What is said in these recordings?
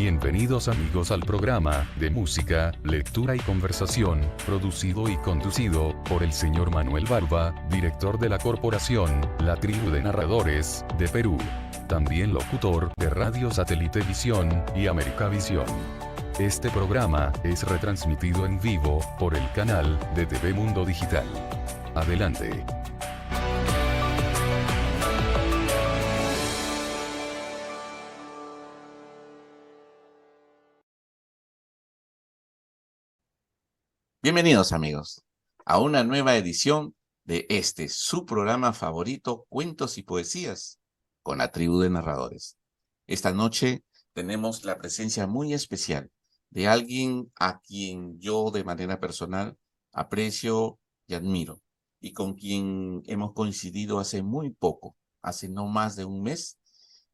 Bienvenidos amigos al programa de música, lectura y conversación, producido y conducido por el señor Manuel Barba, director de la corporación La Tribu de Narradores de Perú. También locutor de Radio Satélite Visión y Americavisión. Este programa es retransmitido en vivo por el canal de TV Mundo Digital. Adelante. Bienvenidos amigos a una nueva edición de su programa favorito, Cuentos y Poesías, con la Tribu de Narradores. Esta noche tenemos la presencia muy especial de alguien a quien yo de manera personal aprecio y admiro, y con quien hemos coincidido hace muy poco, hace no más de un mes,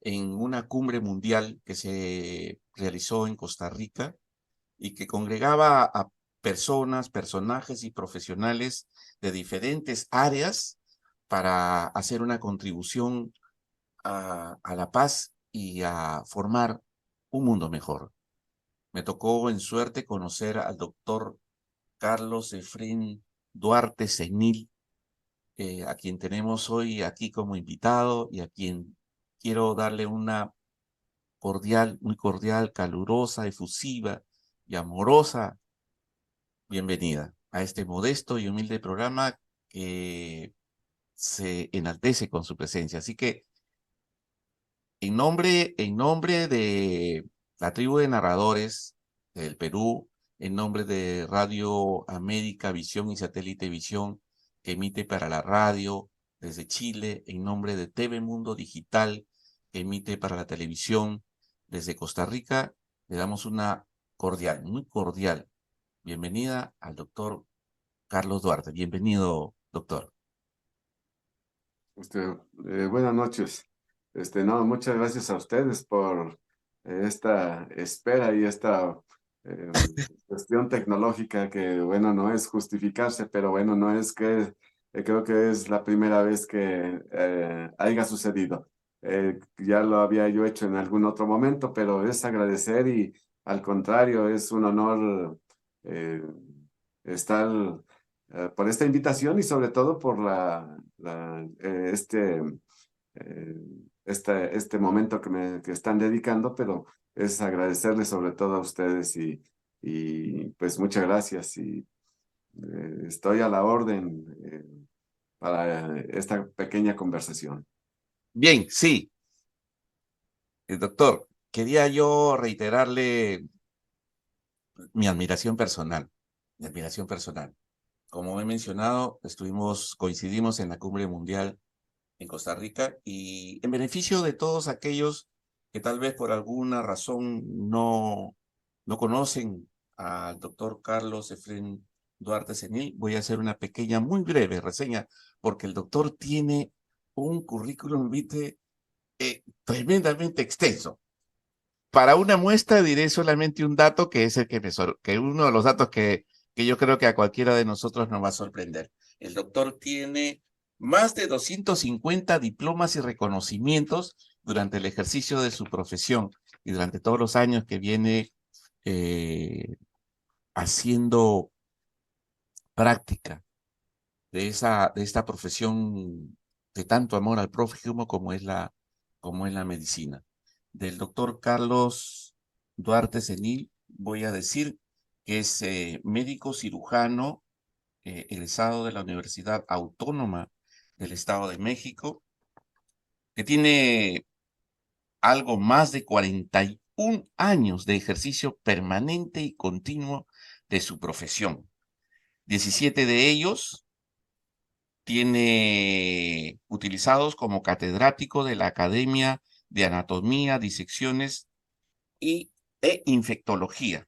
en una cumbre mundial que se realizó en Costa Rica y que congregaba a personas, personajes y profesionales de diferentes áreas para hacer una contribución a la paz y a formar un mundo mejor. Me tocó en suerte conocer al doctor Carlos Efrén Duarte Senil, a quien tenemos hoy aquí como invitado y a quien quiero darle una muy cordial, calurosa, efusiva y amorosa bienvenida a este modesto y humilde programa que se enaltece con su presencia. Así que, en nombre de la Tribu de Narradores del Perú, en nombre de Radio América Visión y Satélite Visión, que emite para la radio desde Chile, en nombre de TV Mundo Digital, que emite para la televisión desde Costa Rica, le damos una cordial, muy cordial bienvenida al doctor Carlos Duarte. Bienvenido, doctor. Buenas noches. Muchas gracias a ustedes por esta espera y esta eh, cuestión tecnológica que, bueno, no es justificarse, pero bueno, no es que creo que es la primera vez que haya sucedido. Ya lo había yo hecho en algún otro momento, pero es agradecer y al contrario, es un honor estar por esta invitación y sobre todo por eh, este momento que están dedicando, pero es agradecerles sobre todo a ustedes y pues muchas gracias y estoy a la orden para esta pequeña conversación. Bien, sí, doctor, quería yo reiterarle mi admiración personal, mi admiración personal. Como he mencionado, coincidimos en la Cumbre Mundial en Costa Rica y en beneficio de todos aquellos que tal vez por alguna razón no conocen al doctor Carlos Efrén Duarte Senil, voy a hacer una pequeña, muy breve reseña, porque el doctor tiene un currículum vitae tremendamente extenso. Para una muestra diré solamente un dato que es el que uno de los datos que yo creo que a cualquiera de nosotros nos va a sorprender. El doctor tiene más de 250 diplomas y reconocimientos durante el ejercicio de su profesión y durante todos los años que viene haciendo práctica de esta profesión de tanto amor al prójimo como es la medicina. Del doctor Carlos Duarte Senil voy a decir que es médico cirujano egresado de la Universidad Autónoma del Estado de México, que tiene algo más de 41 años de ejercicio permanente y continuo de su profesión. 17 de ellos tiene utilizados como catedrático de la Academia de Anatomía, Disecciones e Infectología.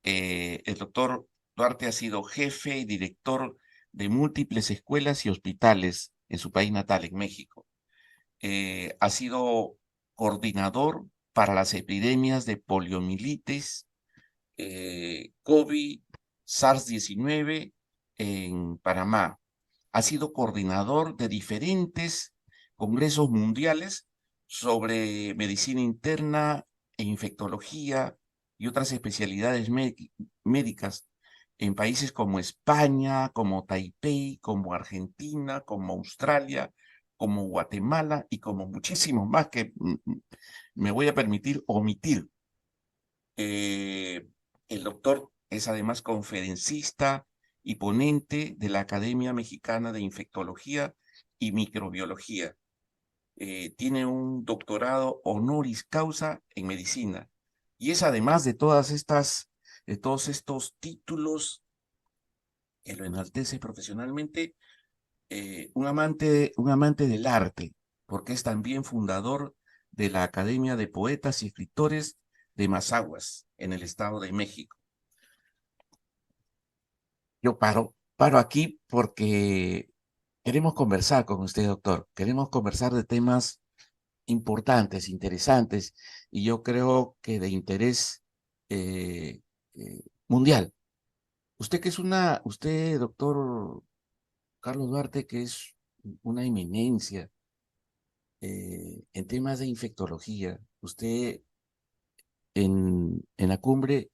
El doctor Duarte ha sido jefe y director de múltiples escuelas y hospitales en su país natal, en México. Ha sido coordinador para las epidemias de poliomielitis, COVID, SARS-19 en Panamá. Ha sido coordinador de diferentes congresos mundiales sobre medicina interna e infectología y otras especialidades médicas en países como España, como Taipei, como Argentina, como Australia, como Guatemala y como muchísimos más que me voy a permitir omitir. El doctor es además conferencista y ponente de la Academia Mexicana de Infectología y Microbiología. Tiene un doctorado honoris causa en medicina y es además de todos estos títulos que lo enaltece profesionalmente, un amante del arte, porque es también fundador de la Academia de Poetas y Escritores de Mazaguas, en el Estado de México. Yo paro aquí porque queremos conversar con usted, doctor. Queremos conversar de temas importantes, interesantes, y yo creo que de interés mundial. Usted, doctor Carlos Duarte, que es una eminencia en temas de infectología. Usted en la cumbre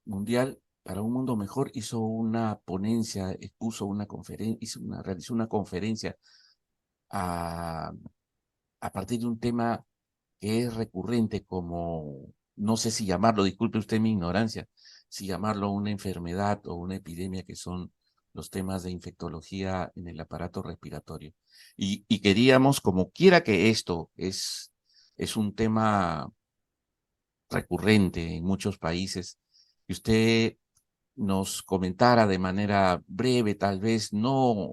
mundial para un mundo mejor hizo una ponencia, expuso una conferencia, realizó una conferencia a, a partir de un tema que es recurrente como, no sé si llamarlo, disculpe usted mi ignorancia, si llamarlo una enfermedad o una epidemia, que son los temas de infectología en el aparato respiratorio. Y queríamos, como quiera que esto es un tema recurrente en muchos países, que usted nos comentara de manera breve, tal vez no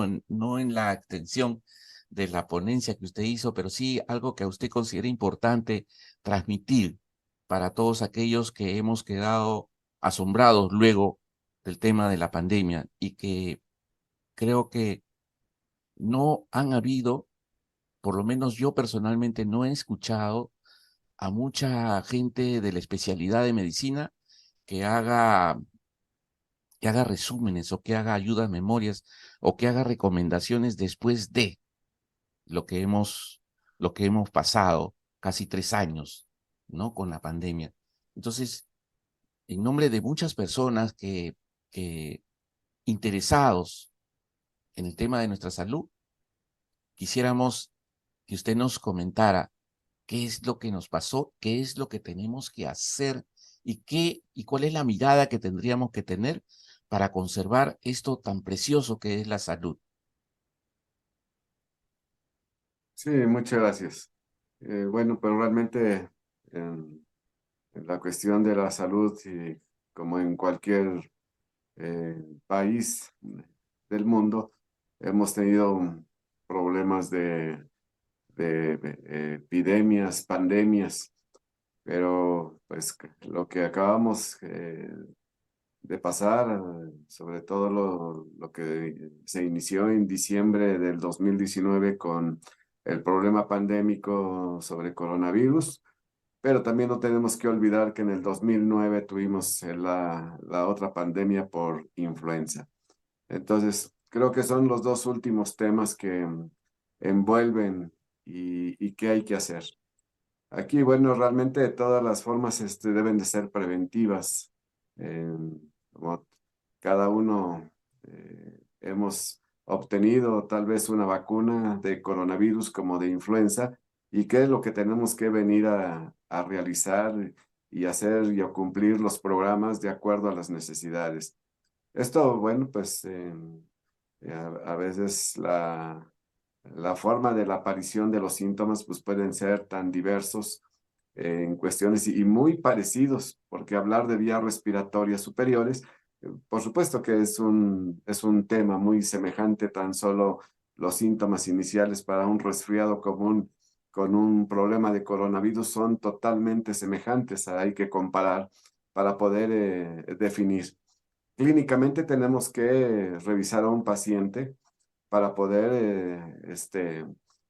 en la extensión de la ponencia que usted hizo, pero sí algo que a usted considera importante transmitir para todos aquellos que hemos quedado asombrados luego del tema de la pandemia y que creo que no han habido, por lo menos yo personalmente no he escuchado a mucha gente de la especialidad de medicina que haga resúmenes o que haga ayudas, memorias o que haga recomendaciones después de lo que lo que hemos pasado casi 3 años, ¿no? Con la pandemia. Entonces, en nombre de muchas personas que interesados en el tema de nuestra salud, quisiéramos que usted nos comentara qué es lo que nos pasó, qué es lo que tenemos que hacer y cuál es la mirada que tendríamos que tener para conservar esto tan precioso que es la salud. Sí, muchas gracias. Bueno, pero realmente en la cuestión de la salud, y como en cualquier país del mundo, hemos tenido problemas de epidemias, pandemias, pero pues lo que acabamos de pasar, sobre todo lo que se inició en diciembre del 2019 con el problema pandémico sobre coronavirus, pero también no tenemos que olvidar que en el 2009 tuvimos la otra pandemia por influenza. Entonces, creo que son los dos últimos temas que envuelven y qué hay que hacer. Aquí, bueno, realmente todas las formas deben de ser preventivas. Eh, Como cada uno hemos obtenido tal vez una vacuna de coronavirus como de influenza, y qué es lo que tenemos que venir a realizar y hacer y a cumplir los programas de acuerdo a las necesidades. Esto, bueno, pues a veces la forma de la aparición de los síntomas pues pueden ser tan diversos en cuestiones y muy parecidos, porque hablar de vías respiratorias superiores, por supuesto que es un tema muy semejante. Tan solo los síntomas iniciales para un resfriado común con un problema de coronavirus son totalmente semejantes. Hay que comparar para poder definir. Clínicamente tenemos que revisar a un paciente para poder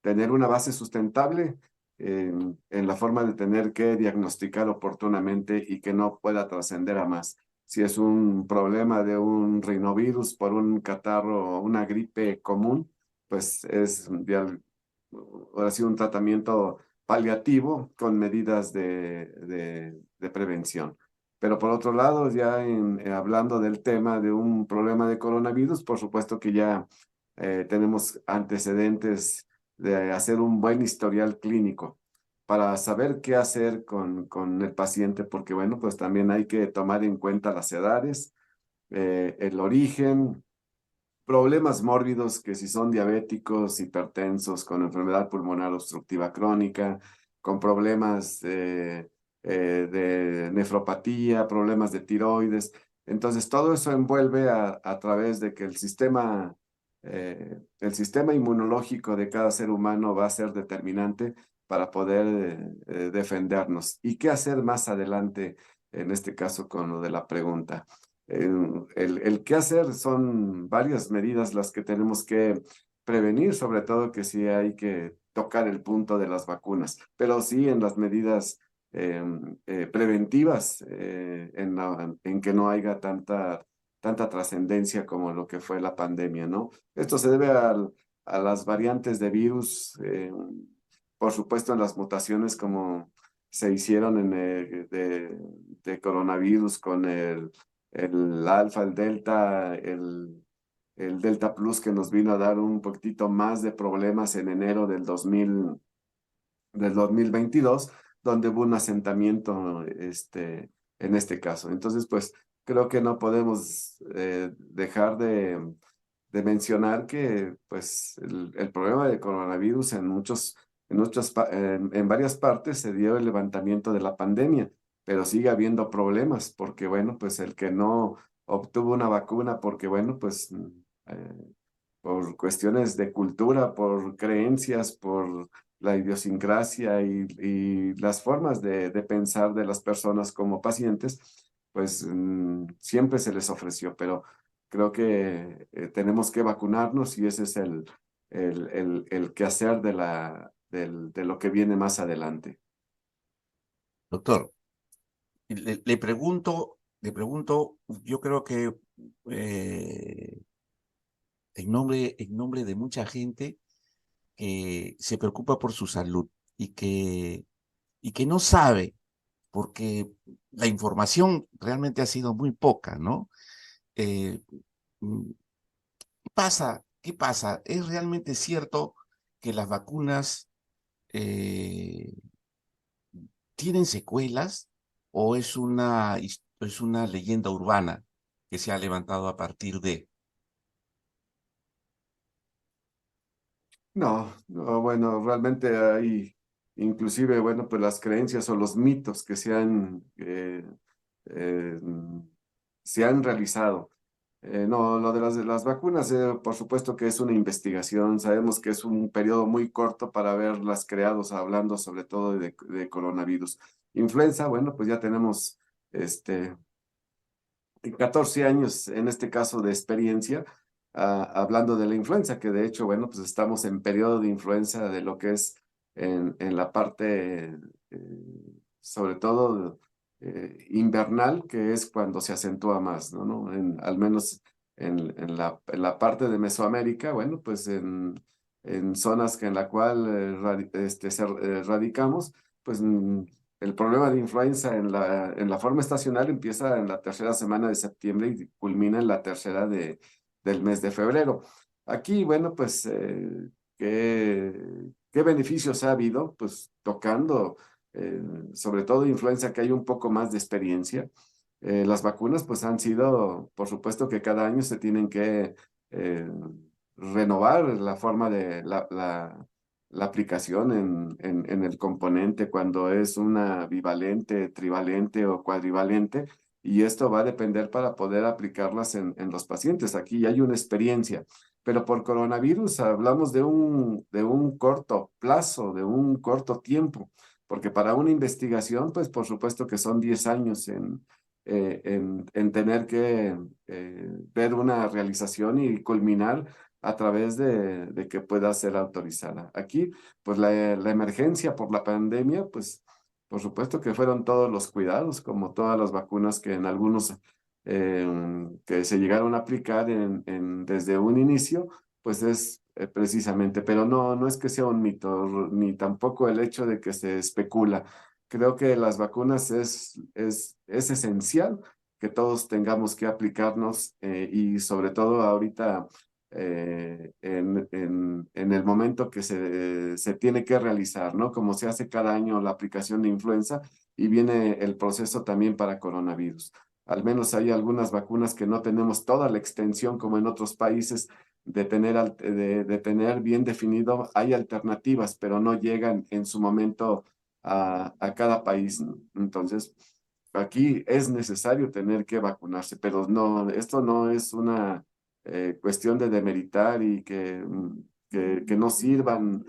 tener una base sustentable en la forma de tener que diagnosticar oportunamente y que no pueda trascender a más. Si es un problema de un rinovirus por un catarro o una gripe común, pues es ahora sí un tratamiento paliativo con medidas de prevención. Pero por otro lado, ya hablando del tema de un problema de coronavirus, por supuesto que ya tenemos antecedentes de hacer un buen historial clínico para saber qué hacer con el paciente, porque bueno, pues también hay que tomar en cuenta las edades, el origen, problemas mórbidos que si son diabéticos, hipertensos, con enfermedad pulmonar obstructiva crónica, con problemas de nefropatía, problemas de tiroides. Entonces, todo eso envuelve a través de que el sistema inmunológico de cada ser humano va a ser determinante para poder defendernos. ¿Y qué hacer más adelante, en este caso, con lo de la pregunta? El qué hacer son varias medidas las que tenemos que prevenir, sobre todo que sí hay que tocar el punto de las vacunas, pero sí en las medidas preventivas, en que no haya tanta trascendencia como lo que fue la pandemia, ¿no? Esto se debe a las variantes de virus, por supuesto en las mutaciones como se hicieron de coronavirus con el alfa, el delta, el delta plus que nos vino a dar un poquitito más de problemas en enero del 2022, donde hubo un asentamiento en este caso. Entonces, pues creo que no podemos dejar de mencionar que pues el problema del coronavirus en varias partes se dio el levantamiento de la pandemia, pero sigue habiendo problemas porque, bueno, pues el que no obtuvo una vacuna porque, bueno, pues por cuestiones de cultura, por creencias, por la idiosincrasia y las formas de pensar de las personas como pacientes, pues siempre se les ofreció, pero creo que tenemos que vacunarnos y ese es el quehacer de lo que viene más adelante. Doctor, le pregunto, yo creo que en nombre de mucha gente que se preocupa por su salud y que no sabe, porque la información realmente ha sido muy poca, ¿no? Eh, mm, ¿Qué pasa? ¿Qué pasa? ¿Es realmente cierto que las vacunas eh, tienen secuelas o es una leyenda urbana que se ha levantado a partir de... No, no, bueno, realmente hay, inclusive, bueno, pues las creencias o los mitos que eh, se han realizado. No, lo de las vacunas, por supuesto que es una investigación, sabemos que es un periodo muy corto para haberlas creados, hablando sobre todo de coronavirus. Influenza, bueno, pues ya tenemos 14 años en este caso de experiencia, hablando de la influenza, que de hecho, bueno, pues estamos en periodo de influenza de lo que es en la parte, sobre todo invernal, que es cuando se acentúa más, ¿no? Al menos en la parte de Mesoamérica, bueno, pues en zonas que en la cual radicamos, pues el problema de influenza en la forma estacional empieza en la tercera semana de septiembre y culmina en la tercera del mes de febrero. Aquí, bueno, pues, ¿qué beneficios ha habido? Pues tocando, sobre todo influenza, que hay un poco más de experiencia. Las vacunas, pues, han sido, por supuesto que cada año se tienen que renovar la forma de la aplicación en el componente cuando es una bivalente, trivalente o cuadrivalente, y esto va a depender para poder aplicarlas en los pacientes. Aquí hay una experiencia, pero por coronavirus hablamos de un corto plazo, de un corto tiempo, porque para una investigación, pues por supuesto que son 10 años en tener que ver una realización y culminar a través de que pueda ser autorizada. Aquí, pues la emergencia por la pandemia, pues por supuesto que fueron todos los cuidados, como todas las vacunas que en algunos que se llegaron a aplicar desde un inicio, pues es precisamente, pero no es que sea un mito, ni tampoco el hecho de que se especula. Creo que las vacunas es esencial que todos tengamos que aplicarnos y sobre todo ahorita en el momento que se tiene que realizar, ¿no? Como se hace cada año la aplicación de influenza y viene el proceso también para coronavirus. Al menos hay algunas vacunas que no tenemos toda la extensión como en otros países de tener bien definido. Hay alternativas, pero no llegan en su momento a cada país, ¿no? Entonces, aquí es necesario tener que vacunarse, pero no, esto no es una cuestión de demeritar y que no sirvan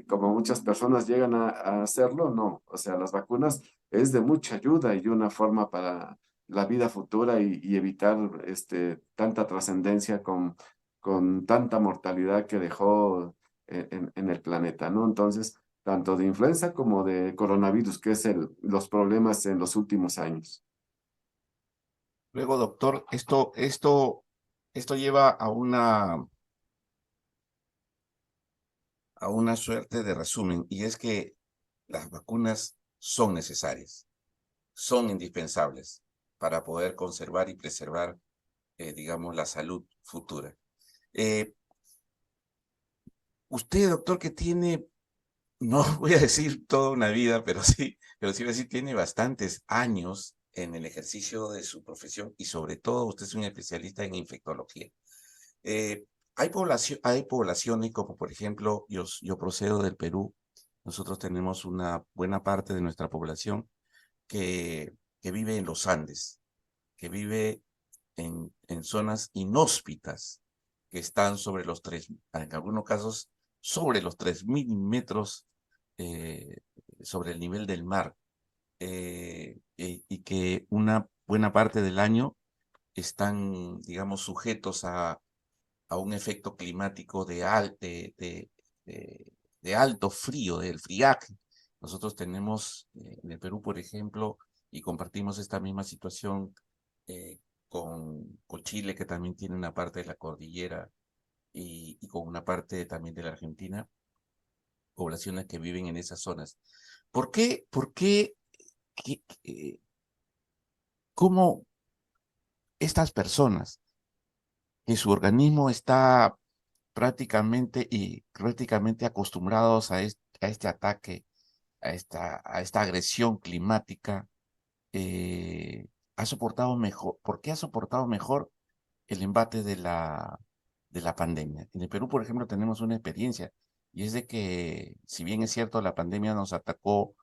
como muchas personas llegan a hacerlo, no. O sea, las vacunas es de mucha ayuda y una forma para la vida futura y evitar tanta trascendencia con tanta mortalidad que dejó en el planeta, ¿no? Entonces, tanto de influenza como de coronavirus, que es los problemas en los últimos años. Luego, doctor, esto lleva a una suerte de resumen, y es que las vacunas son necesarias, son indispensables para poder conservar y preservar, digamos, la salud futura. Usted, doctor, que tiene, no voy a decir toda una vida, pero sí voy a decir, tiene bastantes años en el ejercicio de su profesión y sobre todo usted es un especialista en infectología. Hay poblaciones como, por ejemplo, yo procedo del Perú. Nosotros tenemos una buena parte de nuestra población que vive en los Andes, que vive en zonas inhóspitas, que están sobre los en algunos casos, sobre los 3000 metros eh, sobre el nivel del mar, y que una buena parte del año están, digamos, sujetos a un efecto climático de alto frío, del friaje. Nosotros tenemos en el Perú, por ejemplo, y compartimos esta misma situación eh, con Chile, que también tiene una parte de la cordillera, y con una parte también de la Argentina, poblaciones que viven en esas zonas. ¿Qué- cómo estas personas, que su organismo está prácticamente acostumbrados a este ataque, a esta agresión climática, ha soportado mejor? ¿Por qué ha soportado mejor el embate de la pandemia? En el Perú, por ejemplo, tenemos una experiencia, y es de que, si bien es cierto, la pandemia nos atacó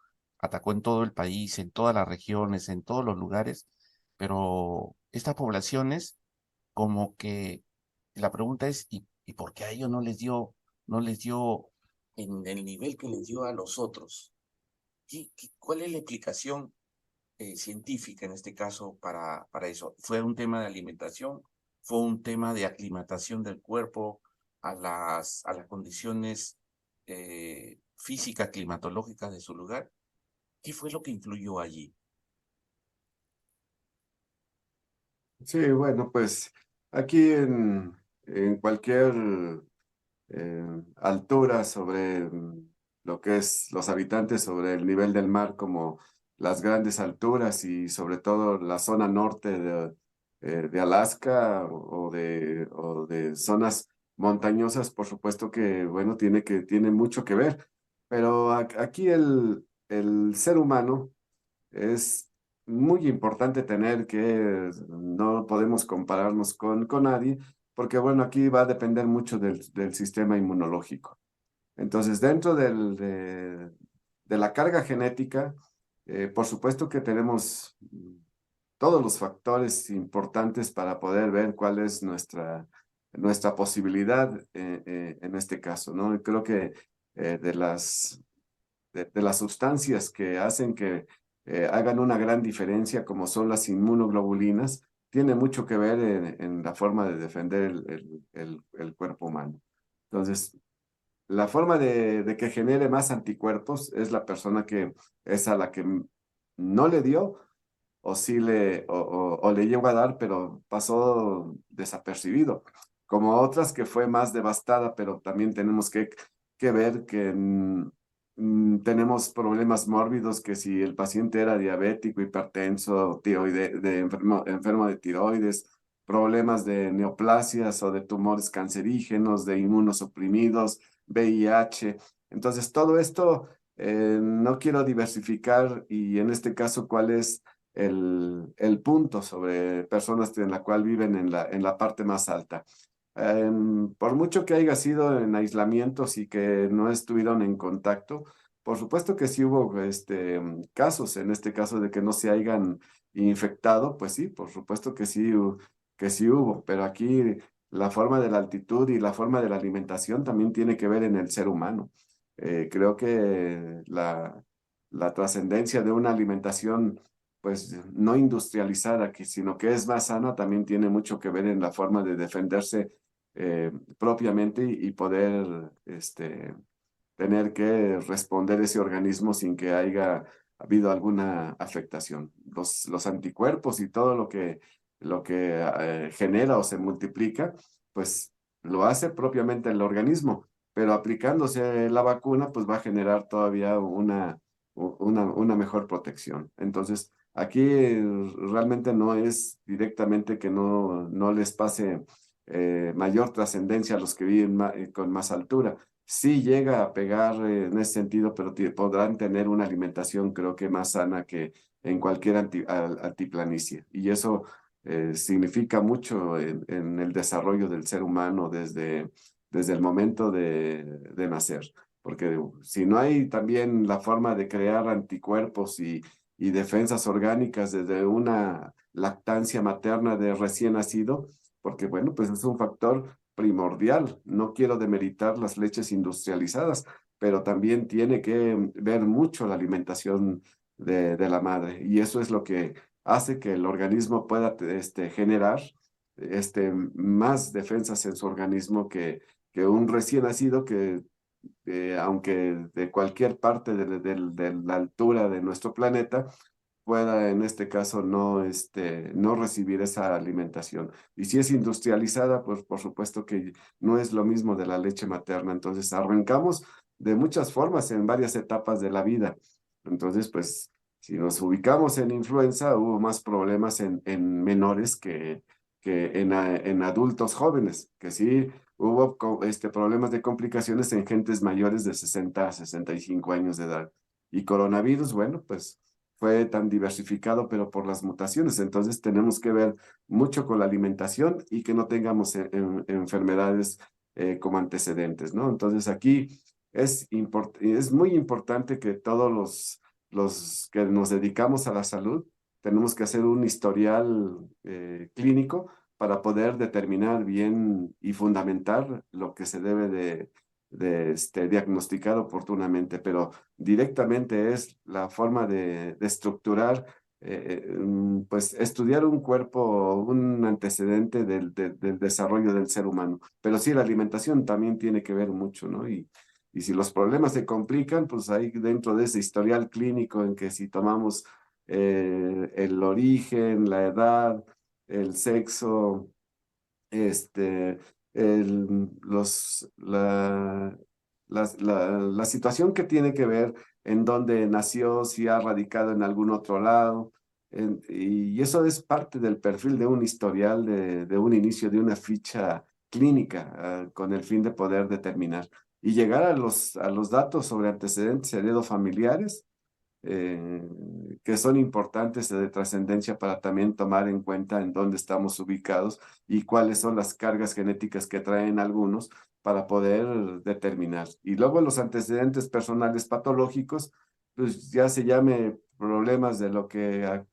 en todo el país, en todas las regiones, en todos los lugares, pero estas poblaciones, como que la pregunta es, ¿y por qué a ellos no les dio en el nivel que les dio a los otros? ¿Cuál es la explicación científica en este caso para eso? ¿Fue un tema de alimentación? ¿Fue un tema de aclimatación del cuerpo a las condiciones físicas, climatológicas de su lugar? ¿Qué fue lo que influyó allí? Sí, bueno, pues aquí en cualquier altura sobre lo que es los habitantes sobre el nivel del mar, como las grandes alturas y sobre todo la zona norte de Alaska o de zonas montañosas, por supuesto que, bueno, tiene mucho que ver, pero aquí el ser humano es muy importante tener que no podemos compararnos con nadie, porque bueno, aquí va a depender mucho del sistema inmunológico. Entonces, dentro de la carga genética, por supuesto que tenemos todos los factores importantes para poder ver cuál es nuestra posibilidad en este caso, ¿no? Y creo que de las sustancias que hacen que hagan una gran diferencia, como son las inmunoglobulinas, tiene mucho que ver en la forma de defender el cuerpo humano. Entonces, la forma de que genere más anticuerpos es la persona que es a la que no le dio o sí o le llegó a dar, pero pasó desapercibido. como otras que fue más devastada, pero también tenemos que ver que tenemos problemas mórbidos, que si el paciente era diabético, hipertenso, enfermo de tiroides, problemas de neoplasias o de tumores cancerígenos, de inmunosuprimidos, VIH. Entonces, todo esto no quiero diversificar y en este caso, ¿cuál es el punto sobre personas en la cual viven en la parte más alta? Por mucho que haya sido en aislamientos y que no estuvieron en contacto, por supuesto que sí hubo casos, en este caso de que no se hayan infectado, pues sí, por supuesto que sí hubo, pero aquí la forma de la altitud y la forma de la alimentación también tiene que ver en el ser humano. Creo que la trascendencia de una alimentación pues no industrializada, sino que es más sana, también tiene mucho que ver en la forma de defenderse propiamente y poder tener que responder ese organismo sin que haya habido alguna afectación. Los anticuerpos y todo lo que genera o se multiplica, pues lo hace propiamente el organismo, pero aplicándose la vacuna, pues va a generar todavía una mejor protección. Entonces, aquí realmente no es directamente que no les pase mayor trascendencia a los que viven con más altura. Sí llega a pegar en ese sentido, pero podrán tener una alimentación creo que más sana que en cualquier altiplanicie. Y eso significa mucho en el desarrollo del ser humano desde el momento de nacer. Porque si no hay también la forma de crear anticuerpos y defensas orgánicas desde una lactancia materna de recién nacido, porque bueno, pues es un factor primordial. No quiero demeritar las leches industrializadas, pero también tiene que ver mucho la alimentación de la madre. Y eso es lo que hace que el organismo pueda generar más defensas en su organismo que un recién nacido que, aunque de cualquier parte de la altura de nuestro planeta, pueda en este caso no recibir esa alimentación. Y si es industrializada, pues por supuesto que no es lo mismo de la leche materna. Entonces arrancamos de muchas formas en varias etapas de la vida. Entonces, pues si nos ubicamos en influenza, hubo más problemas en menores que en adultos jóvenes, que sí hubo problemas de complicaciones en gentes mayores de 60 a 65 años de edad. Y coronavirus, bueno, pues fue tan diversificado, pero por las mutaciones. Entonces tenemos que ver mucho con la alimentación y que no tengamos enfermedades como antecedentes, ¿no? Entonces aquí es muy importante que todos los que nos dedicamos a la salud tenemos que hacer un historial clínico para poder determinar bien y fundamentar lo que se debe de diagnosticar oportunamente, pero directamente es la forma de estructurar, pues estudiar un cuerpo, un antecedente del desarrollo del ser humano. Pero sí, la alimentación también tiene que ver mucho, ¿no? Y si los problemas se complican, pues ahí dentro de ese historial clínico en que si tomamos el origen, la edad, el sexo, este, la situación que tiene que ver en dónde nació, si ha radicado en algún otro lado. Y eso es parte del perfil de un historial, de un inicio, de una ficha clínica, con el fin de poder determinar. Y llegar a los datos sobre antecedentes heredofamiliares que son importantes de trascendencia para también tomar en cuenta en dónde estamos ubicados y cuáles son las cargas genéticas que traen algunos para poder determinar. Y luego los antecedentes personales patológicos, pues ya se llame problemas de lo que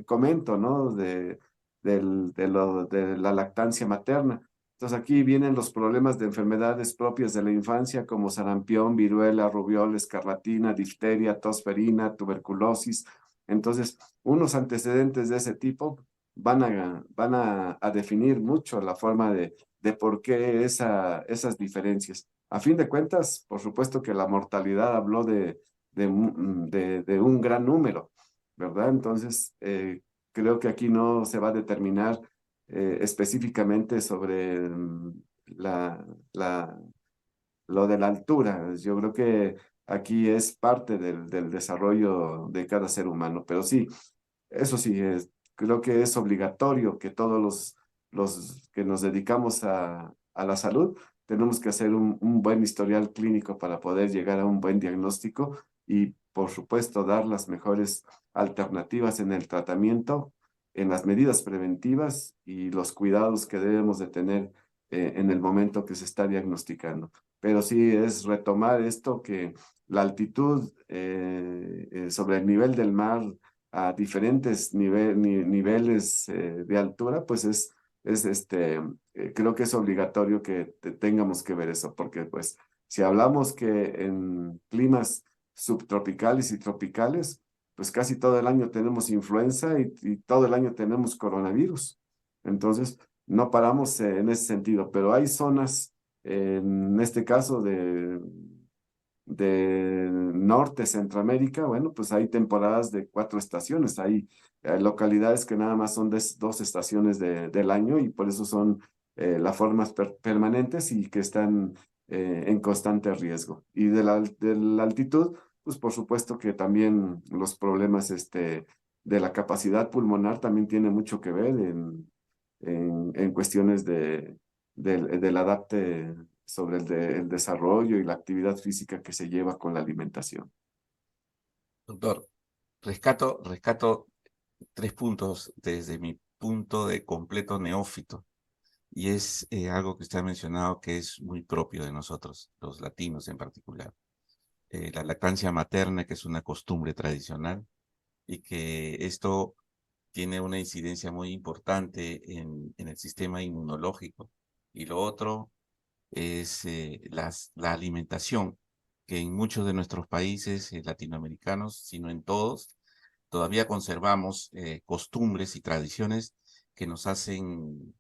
comento, ¿no? De la lactancia materna. Entonces aquí vienen los problemas de enfermedades propias de la infancia como sarampión, viruela, rubiola, escarlatina, difteria, tosferina, tuberculosis. Entonces, unos antecedentes de ese tipo van a definir mucho la forma de por qué esas diferencias. A fin de cuentas, por supuesto que la mortalidad habló de un gran número, ¿verdad? Entonces, creo que aquí no se va a determinar específicamente sobre lo de la altura. Yo creo que aquí es parte del desarrollo de cada ser humano, pero sí, eso sí, creo que es obligatorio que todos los que nos dedicamos a la salud tenemos que hacer un buen historial clínico para poder llegar a un buen diagnóstico y, por supuesto, dar las mejores alternativas en el tratamiento, en las medidas preventivas y los cuidados que debemos de tener en el momento que se está diagnosticando. Pero sí es retomar esto que la altitud sobre el nivel del mar a diferentes niveles de altura, pues creo que es obligatorio que tengamos que ver eso, porque pues si hablamos que en climas subtropicales y tropicales, pues casi todo el año tenemos influenza y todo el año tenemos coronavirus. Entonces, no paramos en ese sentido, pero hay zonas, en este caso de Norte, Centroamérica, bueno, pues hay temporadas de 4 estaciones, hay localidades que nada más son de 2 estaciones del año y por eso son las formas permanentes y que están en constante riesgo. Y de la altitud, pues por supuesto que también los problemas de la capacidad pulmonar también tiene mucho que ver en cuestiones del adapte sobre el desarrollo y la actividad física que se lleva con la alimentación. Doctor, rescato 3 puntos desde mi punto de completo neófito. Y es algo que usted ha mencionado que es muy propio de nosotros, los latinos en particular. La lactancia materna, que es una costumbre tradicional, y que esto tiene una incidencia muy importante en el sistema inmunológico. Y lo otro es la alimentación, que en muchos de nuestros países latinoamericanos, si no en todos, todavía conservamos costumbres y tradiciones que nos hacen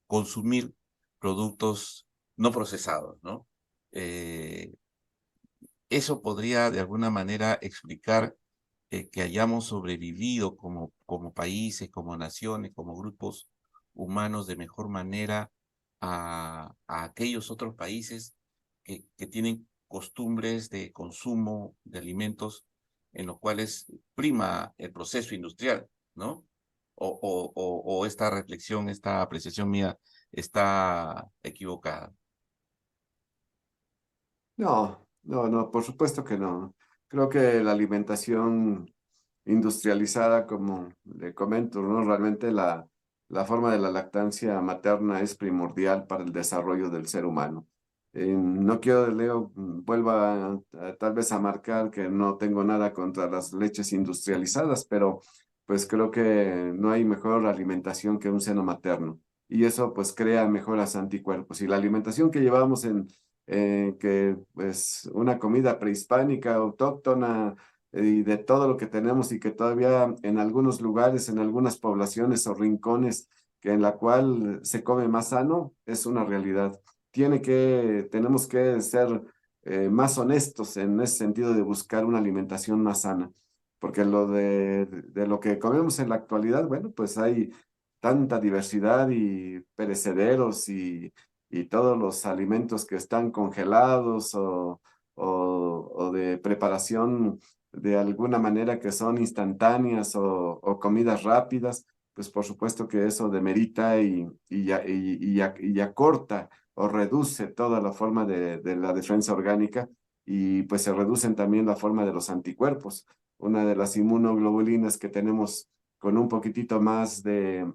consumir productos no procesados, ¿no? Eso podría de alguna manera explicar que hayamos sobrevivido como países, como naciones, como grupos humanos de mejor manera a aquellos otros países que tienen costumbres de consumo de alimentos en los cuales prima el proceso industrial, ¿no? O esta reflexión, esta apreciación mía está equivocada. No, no, no, por supuesto que no. Creo que la alimentación industrializada, como le comento, ¿no? Realmente la forma de la lactancia materna es primordial para el desarrollo del ser humano. No quiero, Leo, vuelva tal vez a marcar que no tengo nada contra las leches industrializadas, pero pues creo que no hay mejor alimentación que un seno materno. Y eso pues crea mejoras anticuerpos. Y la alimentación que llevamos que pues una comida prehispánica, autóctona, y de todo lo que tenemos y que todavía en algunos lugares, en algunas poblaciones o rincones que en la cual se come más sano, es una realidad. Tenemos que ser más honestos en ese sentido de buscar una alimentación más sana, porque de lo que comemos en la actualidad, bueno, pues hay tanta diversidad y perecederos y todos los alimentos que están congelados o de preparación de alguna manera que son instantáneas o comidas rápidas, pues por supuesto que eso demerita y acorta o reduce toda la forma de la defensa orgánica y pues se reducen también la forma de los anticuerpos. Una de las inmunoglobulinas que tenemos con un poquitito más de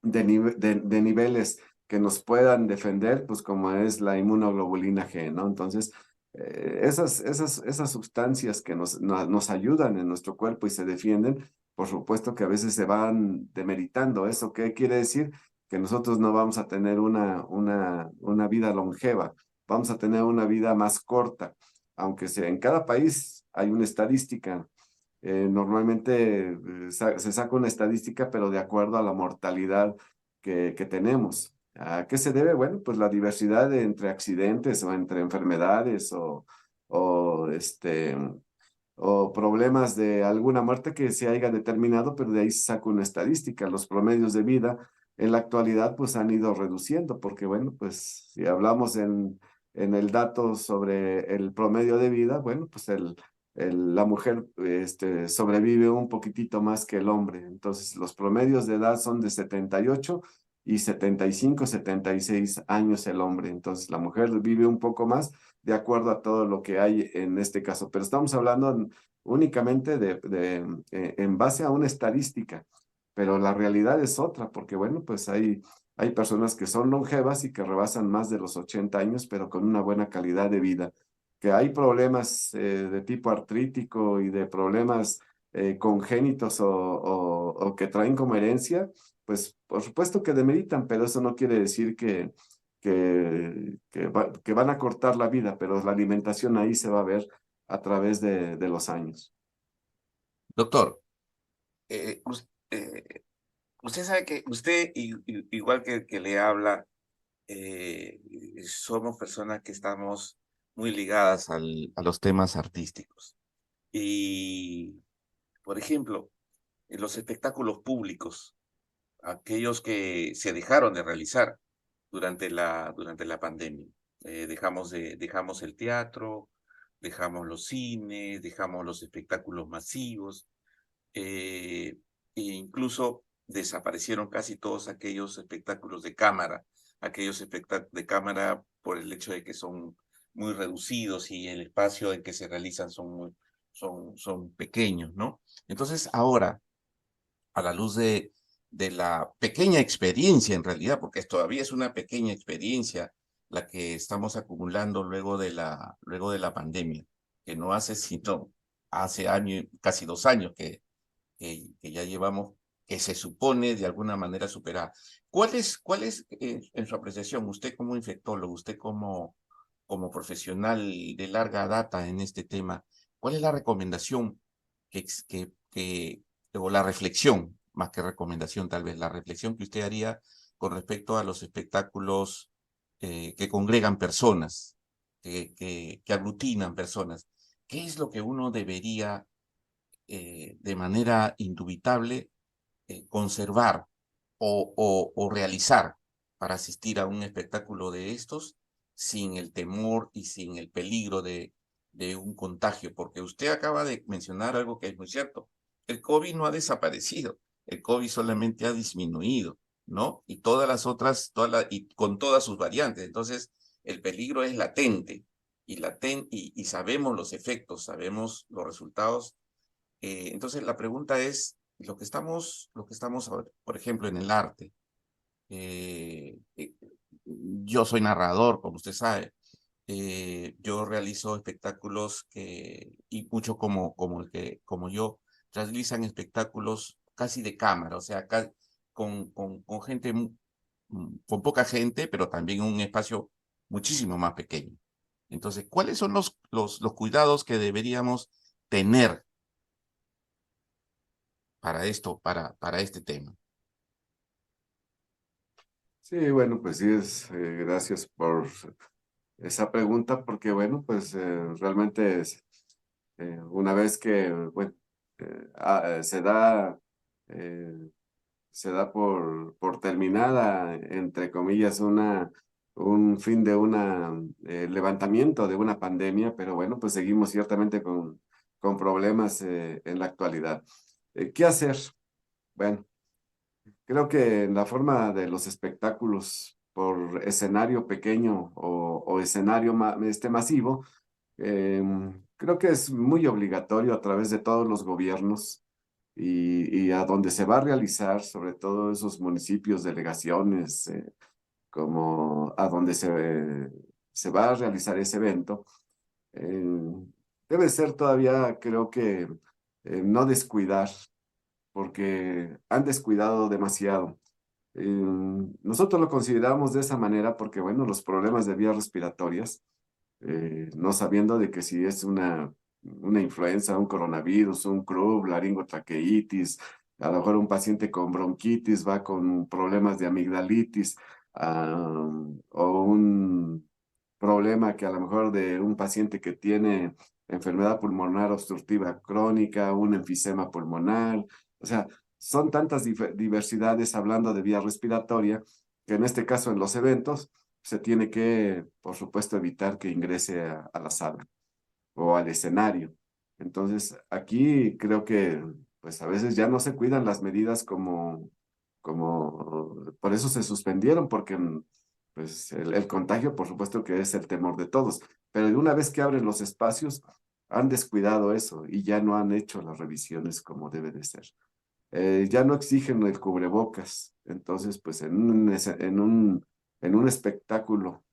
niveles que nos puedan defender, pues como es la inmunoglobulina G, ¿no? Entonces, esas sustancias que nos ayudan en nuestro cuerpo y se defienden, por supuesto que a veces se van demeritando. ¿Eso qué quiere decir? Que nosotros no vamos a tener una vida longeva, vamos a tener una vida más corta, aunque sea en cada país hay una estadística. Normalmente se saca una estadística, pero de acuerdo a la mortalidad que tenemos. ¿A qué se debe? Bueno, pues la diversidad entre accidentes o entre enfermedades o problemas de alguna muerte que se haya determinado, pero de ahí se saca una estadística. Los promedios de vida en la actualidad pues han ido reduciendo, porque bueno, pues si hablamos en el dato sobre el promedio de vida, bueno, pues la mujer sobrevive un poquitito más que el hombre. Entonces, los promedios de edad son de 78 y 75, 76 años el hombre. Entonces, la mujer vive un poco más de acuerdo a todo lo que hay en este caso. Pero estamos hablando únicamente en base a una estadística, pero la realidad es otra, porque bueno, pues hay personas que son longevas y que rebasan más de los 80 años, pero con una buena calidad de vida. Que hay problemas de tipo artrítico y de problemas congénitos o que traen como herencia, pues por supuesto que demeritan, pero eso no quiere decir que van a cortar la vida, pero la alimentación ahí se va a ver a través de los años. Doctor, usted sabe que usted, igual que le habla, eh, somos personas que estamos muy ligadas a los temas artísticos. Y, por ejemplo, en los espectáculos públicos, aquellos que se dejaron de realizar durante la pandemia. Dejamos el teatro, dejamos los cines, dejamos los espectáculos masivos, e incluso desaparecieron casi todos aquellos espectáculos de cámara, aquellos espectáculos de cámara por el hecho de que son muy reducidos y el espacio en que se realizan son pequeños, ¿no? Entonces, ahora, a la luz de la pequeña experiencia en realidad, porque todavía es una pequeña experiencia la que estamos acumulando luego de la pandemia, que no hace sino hace año, casi 2 años que ya llevamos, que se supone de alguna manera superar. ¿Cuál es en su apreciación, usted como infectólogo, usted como profesional de larga data en este tema, cuál es la recomendación o la reflexión, más que recomendación tal vez, la reflexión que usted haría con respecto a los espectáculos que congregan personas, que aglutinan personas? ¿Qué es lo que uno debería de manera indubitable conservar o realizar para asistir a un espectáculo de estos sin el temor y sin el peligro de un contagio? Porque usted acaba de mencionar algo que es muy cierto. El COVID no ha desaparecido, el COVID solamente ha disminuido, ¿no? Y todas las otras, y con todas sus variantes. Entonces, el peligro es latente y sabemos los efectos, sabemos los resultados. Entonces, la pregunta es, lo que estamos ahora, por ejemplo, en el arte. Yo soy narrador, como usted sabe. Yo realizo espectáculos y mucho como yo, realizan espectáculos casi de cámara, o sea, con gente, con poca gente, pero también un espacio muchísimo más pequeño. Entonces, ¿cuáles son los cuidados que deberíamos tener para esto, para este tema? Sí, bueno, pues sí, gracias por esa pregunta, porque bueno, pues realmente una vez que bueno, eh, se da por terminada, entre comillas, un fin de un levantamiento de una pandemia, pero bueno, pues seguimos ciertamente con problemas en la actualidad. ¿Qué hacer? Bueno, creo que en la forma de los espectáculos por escenario pequeño o escenario masivo, creo que es muy obligatorio a través de todos los gobiernos y a donde se va a realizar, sobre todo esos municipios, delegaciones, como a donde se va a realizar ese evento, debe ser todavía, creo que, no descuidar, porque han descuidado demasiado. Nosotros lo consideramos de esa manera porque, bueno, los problemas de vías respiratorias, no sabiendo de que si es una influenza, un coronavirus, un croup, laringotraqueitis, a lo mejor un paciente con bronquitis va con problemas de amigdalitis, o un problema que a lo mejor de un paciente que tiene enfermedad pulmonar obstructiva crónica, un enfisema pulmonar, o sea, son tantas diversidades hablando de vía respiratoria, que en este caso en los eventos se tiene que, por supuesto, evitar que ingrese a la sala o al escenario. Entonces, aquí creo que pues a veces ya no se cuidan las medidas por eso se suspendieron, porque pues el contagio, por supuesto que es el temor de todos, pero de una vez que abren los espacios, han descuidado eso y ya no han hecho las revisiones como debe de ser. Ya no exigen el cubrebocas, entonces pues en un espectáculo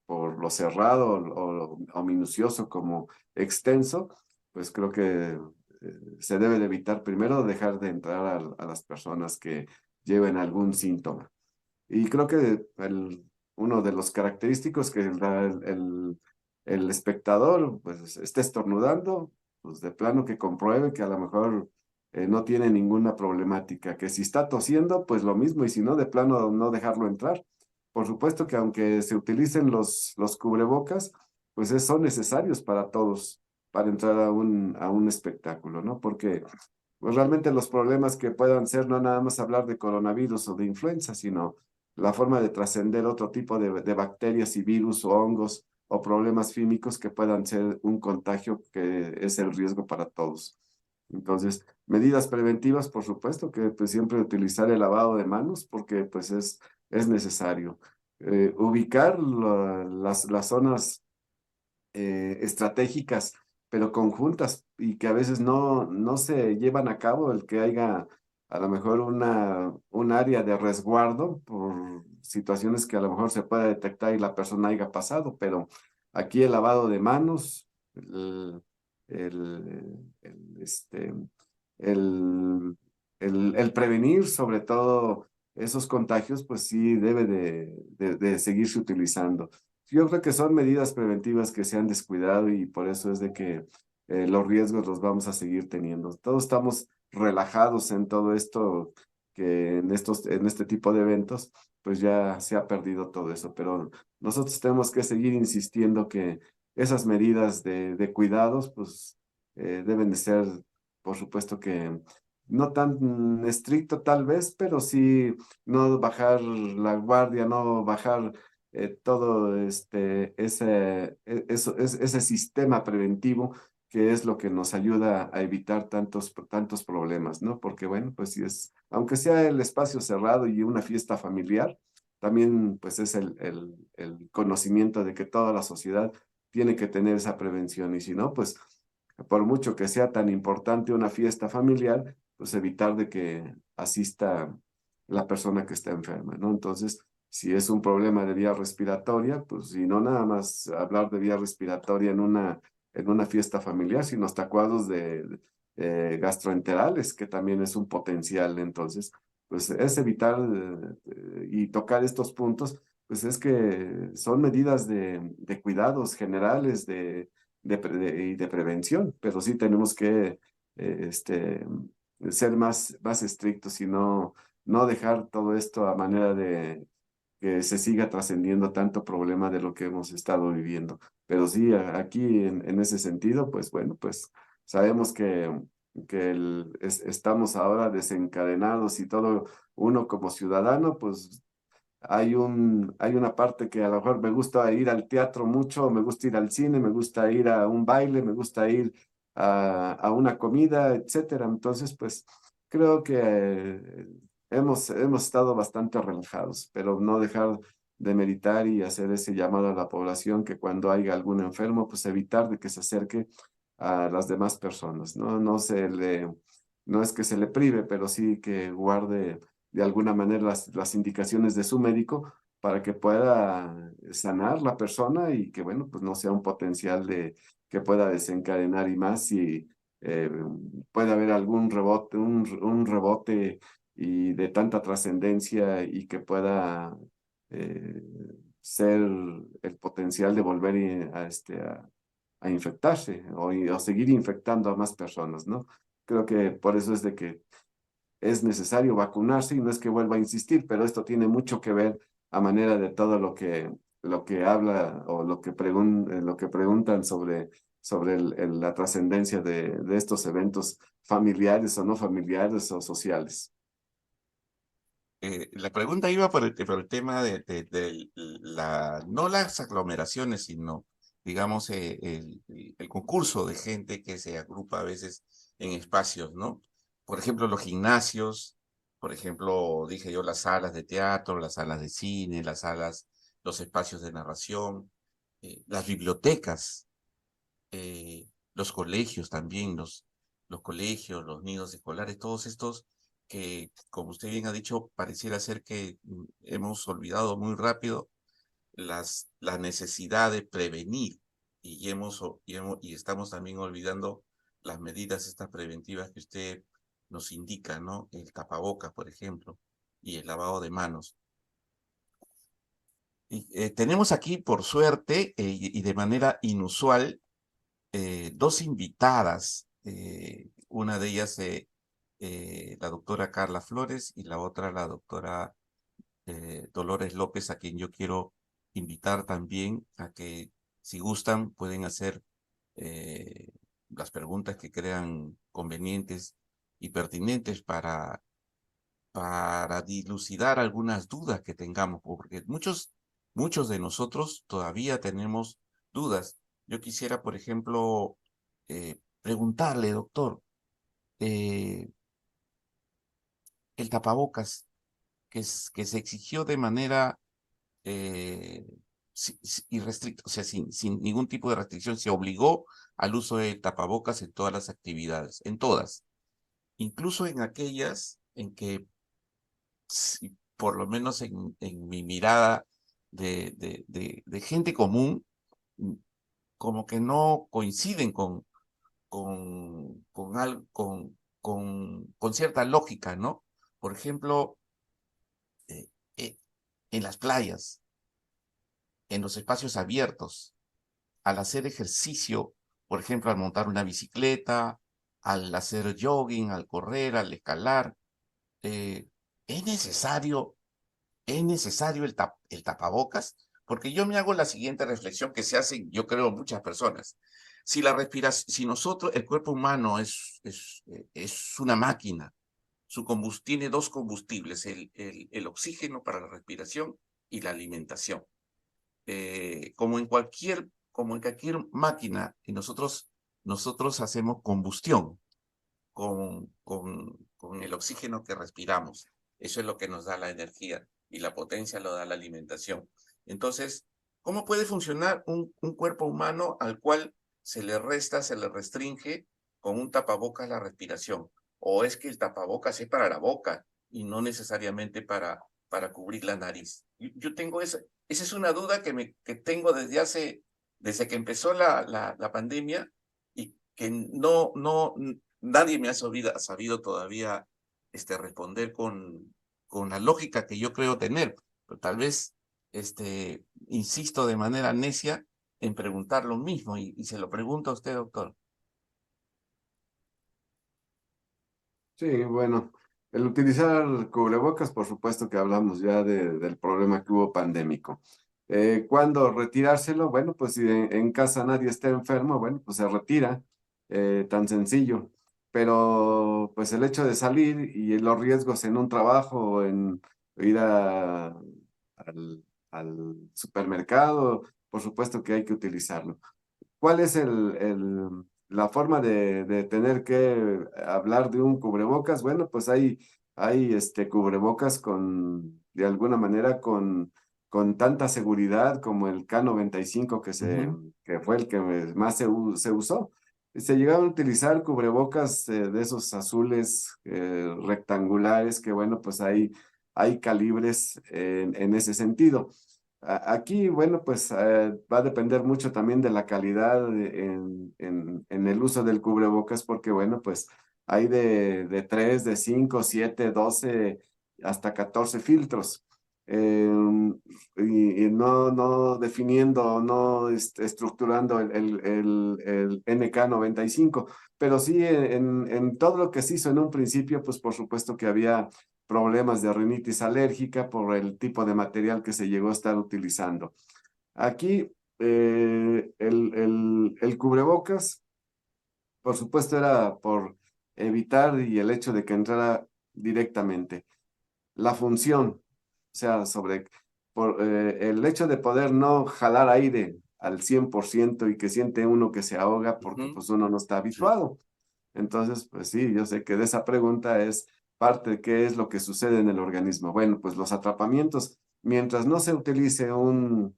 por lo cerrado o minucioso como extenso, pues creo que se debe de evitar primero dejar de entrar a las personas que lleven algún síntoma. Y creo que uno de los característicos que el espectador pues esté estornudando, pues de plano que compruebe que a lo mejor no tiene ninguna problemática, que si está tosiendo, pues lo mismo, y si no, de plano no dejarlo entrar. Por supuesto que aunque se utilicen los cubrebocas, pues son necesarios para todos, para entrar a un espectáculo, ¿no? Porque pues realmente los problemas que puedan ser no nada más hablar de coronavirus o de influenza, sino la forma de trascender otro tipo de bacterias y virus o hongos o problemas fímicos que puedan ser un contagio que es el riesgo para todos. Entonces, medidas preventivas, por supuesto, que pues siempre utilizar el lavado de manos porque pues es necesario. Ubicar las zonas estratégicas, pero conjuntas y que a veces no se llevan a cabo el que haya a lo mejor un área de resguardo por situaciones que a lo mejor se pueda detectar y la persona haya pasado, pero aquí el lavado de manos, este, el, el prevenir sobre todo esos contagios, pues sí debe de seguirse utilizando. Yo creo que son medidas preventivas que se han descuidado y por eso es de que los riesgos los vamos a seguir teniendo. Todos estamos relajados en todo esto, que en este tipo de eventos, pues ya se ha perdido todo eso, pero nosotros tenemos que seguir insistiendo que esas medidas de cuidados, pues deben de ser, por supuesto que no tan estricto tal vez, pero sí no bajar la guardia, no bajar todo ese sistema preventivo que es lo que nos ayuda a evitar tantos problemas, ¿no? Porque bueno, pues si aunque sea el espacio cerrado y una fiesta familiar, también pues es el conocimiento de que toda la sociedad tiene que tener esa prevención y si no, pues por mucho que sea tan importante una fiesta familiar, pues evitar de que asista la persona que está enferma, ¿no? Entonces, si es un problema de vía respiratoria, pues si no nada más hablar de vía respiratoria en una fiesta familiar, sino hasta cuadros gastroenterales, que también es un potencial. Entonces, pues es evitar y tocar estos puntos, pues es que son medidas de cuidados generales, y de prevención, pero sí tenemos que ser más estrictos y no dejar todo esto a manera de que se siga trascendiendo tanto problema de lo que hemos estado viviendo. Pero sí, aquí en ese sentido, pues bueno, pues sabemos que estamos ahora desencadenados y todo uno como ciudadano, pues hay una parte que a lo mejor me gusta ir al teatro mucho, me gusta ir al cine, me gusta ir a un baile, me gusta ir a una comida, etcétera. Entonces, pues creo que hemos estado bastante relajados, pero no dejar de meditar y hacer ese llamado a la población que cuando haya algún enfermo, pues evitar de que se acerque a las demás personas, ¿no? No es que se le prive, pero sí que guarde de alguna manera las indicaciones de su médico para que pueda sanar la persona y que, bueno, pues no sea un potencial que pueda desencadenar y más si eh, puede haber algún rebote, un rebote y de tanta trascendencia y que pueda eh, ser el potencial de volver a infectarse o seguir infectando a más personas, ¿no? Creo que por eso es de que es necesario vacunarse y no es que vuelva a insistir, pero esto tiene mucho que ver a manera de todo lo que habla o lo que preguntan sobre la trascendencia de estos eventos familiares o no familiares o sociales. La pregunta iba por el tema no las aglomeraciones, sino, digamos, el concurso de gente que se agrupa a veces en espacios, ¿no? Por ejemplo, los gimnasios, por ejemplo, dije yo, las salas de teatro, las salas de cine, los espacios de narración, las bibliotecas, los colegios también, los colegios, los nidos escolares, todos estos que, como usted bien ha dicho, pareciera ser que hemos olvidado muy rápido la necesidad de prevenir y estamos también olvidando las medidas estas preventivas que usted nos indica, ¿no? El tapaboca, por ejemplo, y el lavado de manos. Y, tenemos aquí, por suerte, y de manera inusual, dos invitadas, una de ellas la doctora Carla Flores y la otra la doctora Dolores López, a quien yo quiero invitar también a que, si gustan, pueden hacer eh, las preguntas que crean convenientes y pertinentes para dilucidar algunas dudas que tengamos, porque muchos de nosotros todavía tenemos dudas. Yo quisiera, por ejemplo, preguntarle, doctor, eh, el tapabocas que se exigió de manera eh, irrestricta, o sea, sin ningún tipo de restricción, se obligó al uso de tapabocas en todas las actividades, en todas, incluso en aquellas en que, por lo menos en mi mirada de gente común, mm, como que no coinciden con cierta lógica, ¿no? Por ejemplo, eh, eh, en las playas, en los espacios abiertos, al hacer ejercicio, por ejemplo, al montar una bicicleta, al hacer jogging, al correr, al escalar, eh, es necesario, es necesario el tapabocas, porque yo me hago la siguiente reflexión que se hacen, yo creo, muchas personas. Si la respiración, si nosotros, el cuerpo humano es una máquina, tiene dos combustibles, el oxígeno para la respiración y la alimentación. Como en cualquier máquina, y nosotros hacemos combustión con el oxígeno que respiramos. Eso es lo que nos da la energía y la potencia lo da la alimentación. Entonces, ¿cómo puede funcionar un cuerpo humano al cual se le restringe con un tapabocas la respiración? ¿O es que el tapabocas es para la boca y no necesariamente para cubrir la nariz? Yo tengo esa es una duda que tengo desde que empezó la pandemia y que nadie me ha sabido todavía responder con la lógica que yo creo tener. Pero tal vez insisto de manera necia en preguntar lo mismo y se lo pregunto a usted, doctor. Sí, bueno, el utilizar cubrebocas, por supuesto que hablamos ya del problema que hubo pandémico. ¿Cuándo retirárselo? Bueno, pues si en casa nadie está enfermo, bueno, pues se retira, tan sencillo. Pero pues el hecho de salir y los riesgos en un trabajo o en ir al supermercado, por supuesto que hay que utilizarlo. ¿Cuál es la forma de tener que hablar de un cubrebocas? Bueno, pues hay cubrebocas de alguna manera, con tanta seguridad como el K95 Ujú. que fue el que más se usó. Se llegaron a utilizar cubrebocas de esos azules rectangulares, que bueno, pues hay calibres en ese sentido. Aquí, bueno, pues va a depender mucho también de la calidad en el uso del cubrebocas, porque bueno, pues hay de 3, de 5, 7, 12, hasta 14 filtros. Y no definiendo, no estructurando el NK95, pero sí en todo lo que se hizo en un principio, pues por supuesto que había problemas de rinitis alérgica por el tipo de material que se llegó a estar utilizando. Aquí, el cubrebocas, por supuesto, era por evitar y el hecho de que entrara directamente. la función, o sea, el hecho de poder no jalar aire al 100% y que siente uno que se ahoga porque Ujú. pues uno no está Sí. habituado. Entonces, pues sí, yo sé que de esa pregunta es parte de qué es lo que sucede en el organismo. Bueno, pues los atrapamientos, mientras no se utilice un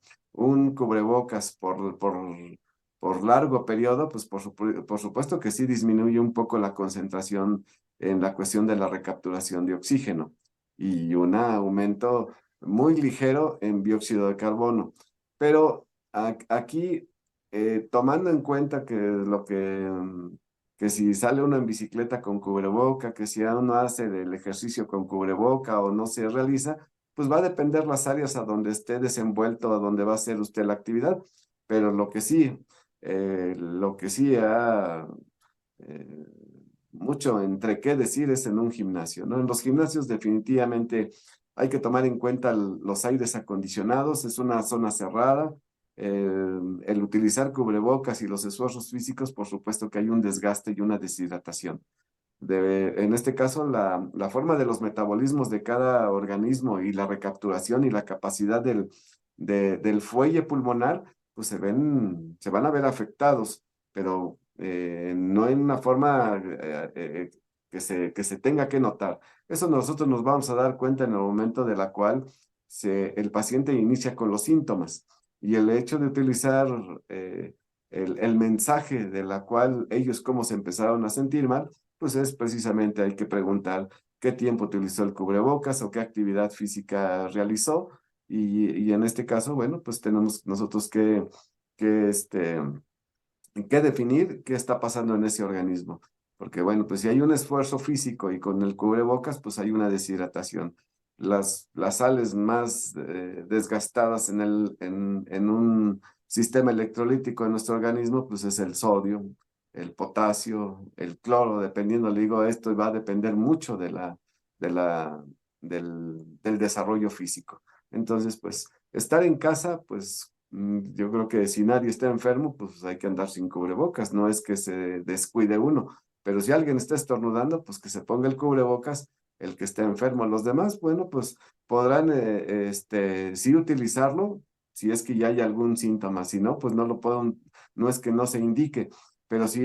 cubrebocas por largo periodo, pues por supuesto que sí disminuye un poco la concentración en la cuestión de la recapturación de oxígeno y un aumento muy ligero en dióxido de carbono. Pero aquí, tomando en cuenta que que si sale uno en bicicleta con cubreboca, que si uno hace el ejercicio con cubreboca o no se realiza, pues va a depender las áreas a donde esté desenvuelto, a donde va a hacer usted la actividad. Pero lo que sí eh, mucho entre qué decir es en un gimnasio, ¿no? En los gimnasios definitivamente hay que tomar en cuenta los aires acondicionados, es una zona cerrada, el utilizar cubrebocas y los esfuerzos físicos, por supuesto que hay un desgaste y una deshidratación. En este caso, la forma de los metabolismos de cada organismo y la recapturación y la capacidad del fuelle pulmonar, pues se van a ver afectados, pero no en una forma que se tenga que notar. Eso nosotros nos vamos a dar cuenta en el momento de la cual el paciente inicia con los síntomas y el hecho de utilizar el mensaje de la cual ellos cómo se empezaron a sentir mal, pues es precisamente hay que preguntar qué tiempo utilizó el cubrebocas o qué actividad física realizó. Y en este caso, bueno, pues tenemos nosotros que, este, que definir qué está pasando en ese organismo. Porque bueno, pues si hay un esfuerzo físico y con el cubrebocas, pues hay una deshidratación. Las sales más desgastadas en un sistema electrolítico de nuestro organismo, pues es el sodio, el potasio, el cloro, dependiendo, le digo, esto va a depender mucho de la, del desarrollo físico. Entonces, pues estar en casa, pues yo creo que si nadie está enfermo, pues hay que andar sin cubrebocas, no es que se descuide uno, pero si alguien está estornudando, pues que se ponga el cubrebocas, el que esté enfermo. Los demás, bueno, pues podrán sí utilizarlo si es que ya hay algún síntoma, si no, pues no lo puedo, no es que no se indique, pero sí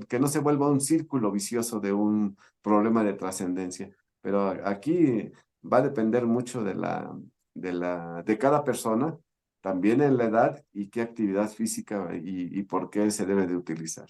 que no se vuelva un círculo vicioso de un problema de trascendencia. Pero aquí va a depender mucho de cada persona, también en la edad y qué actividad física y por qué se debe de utilizar.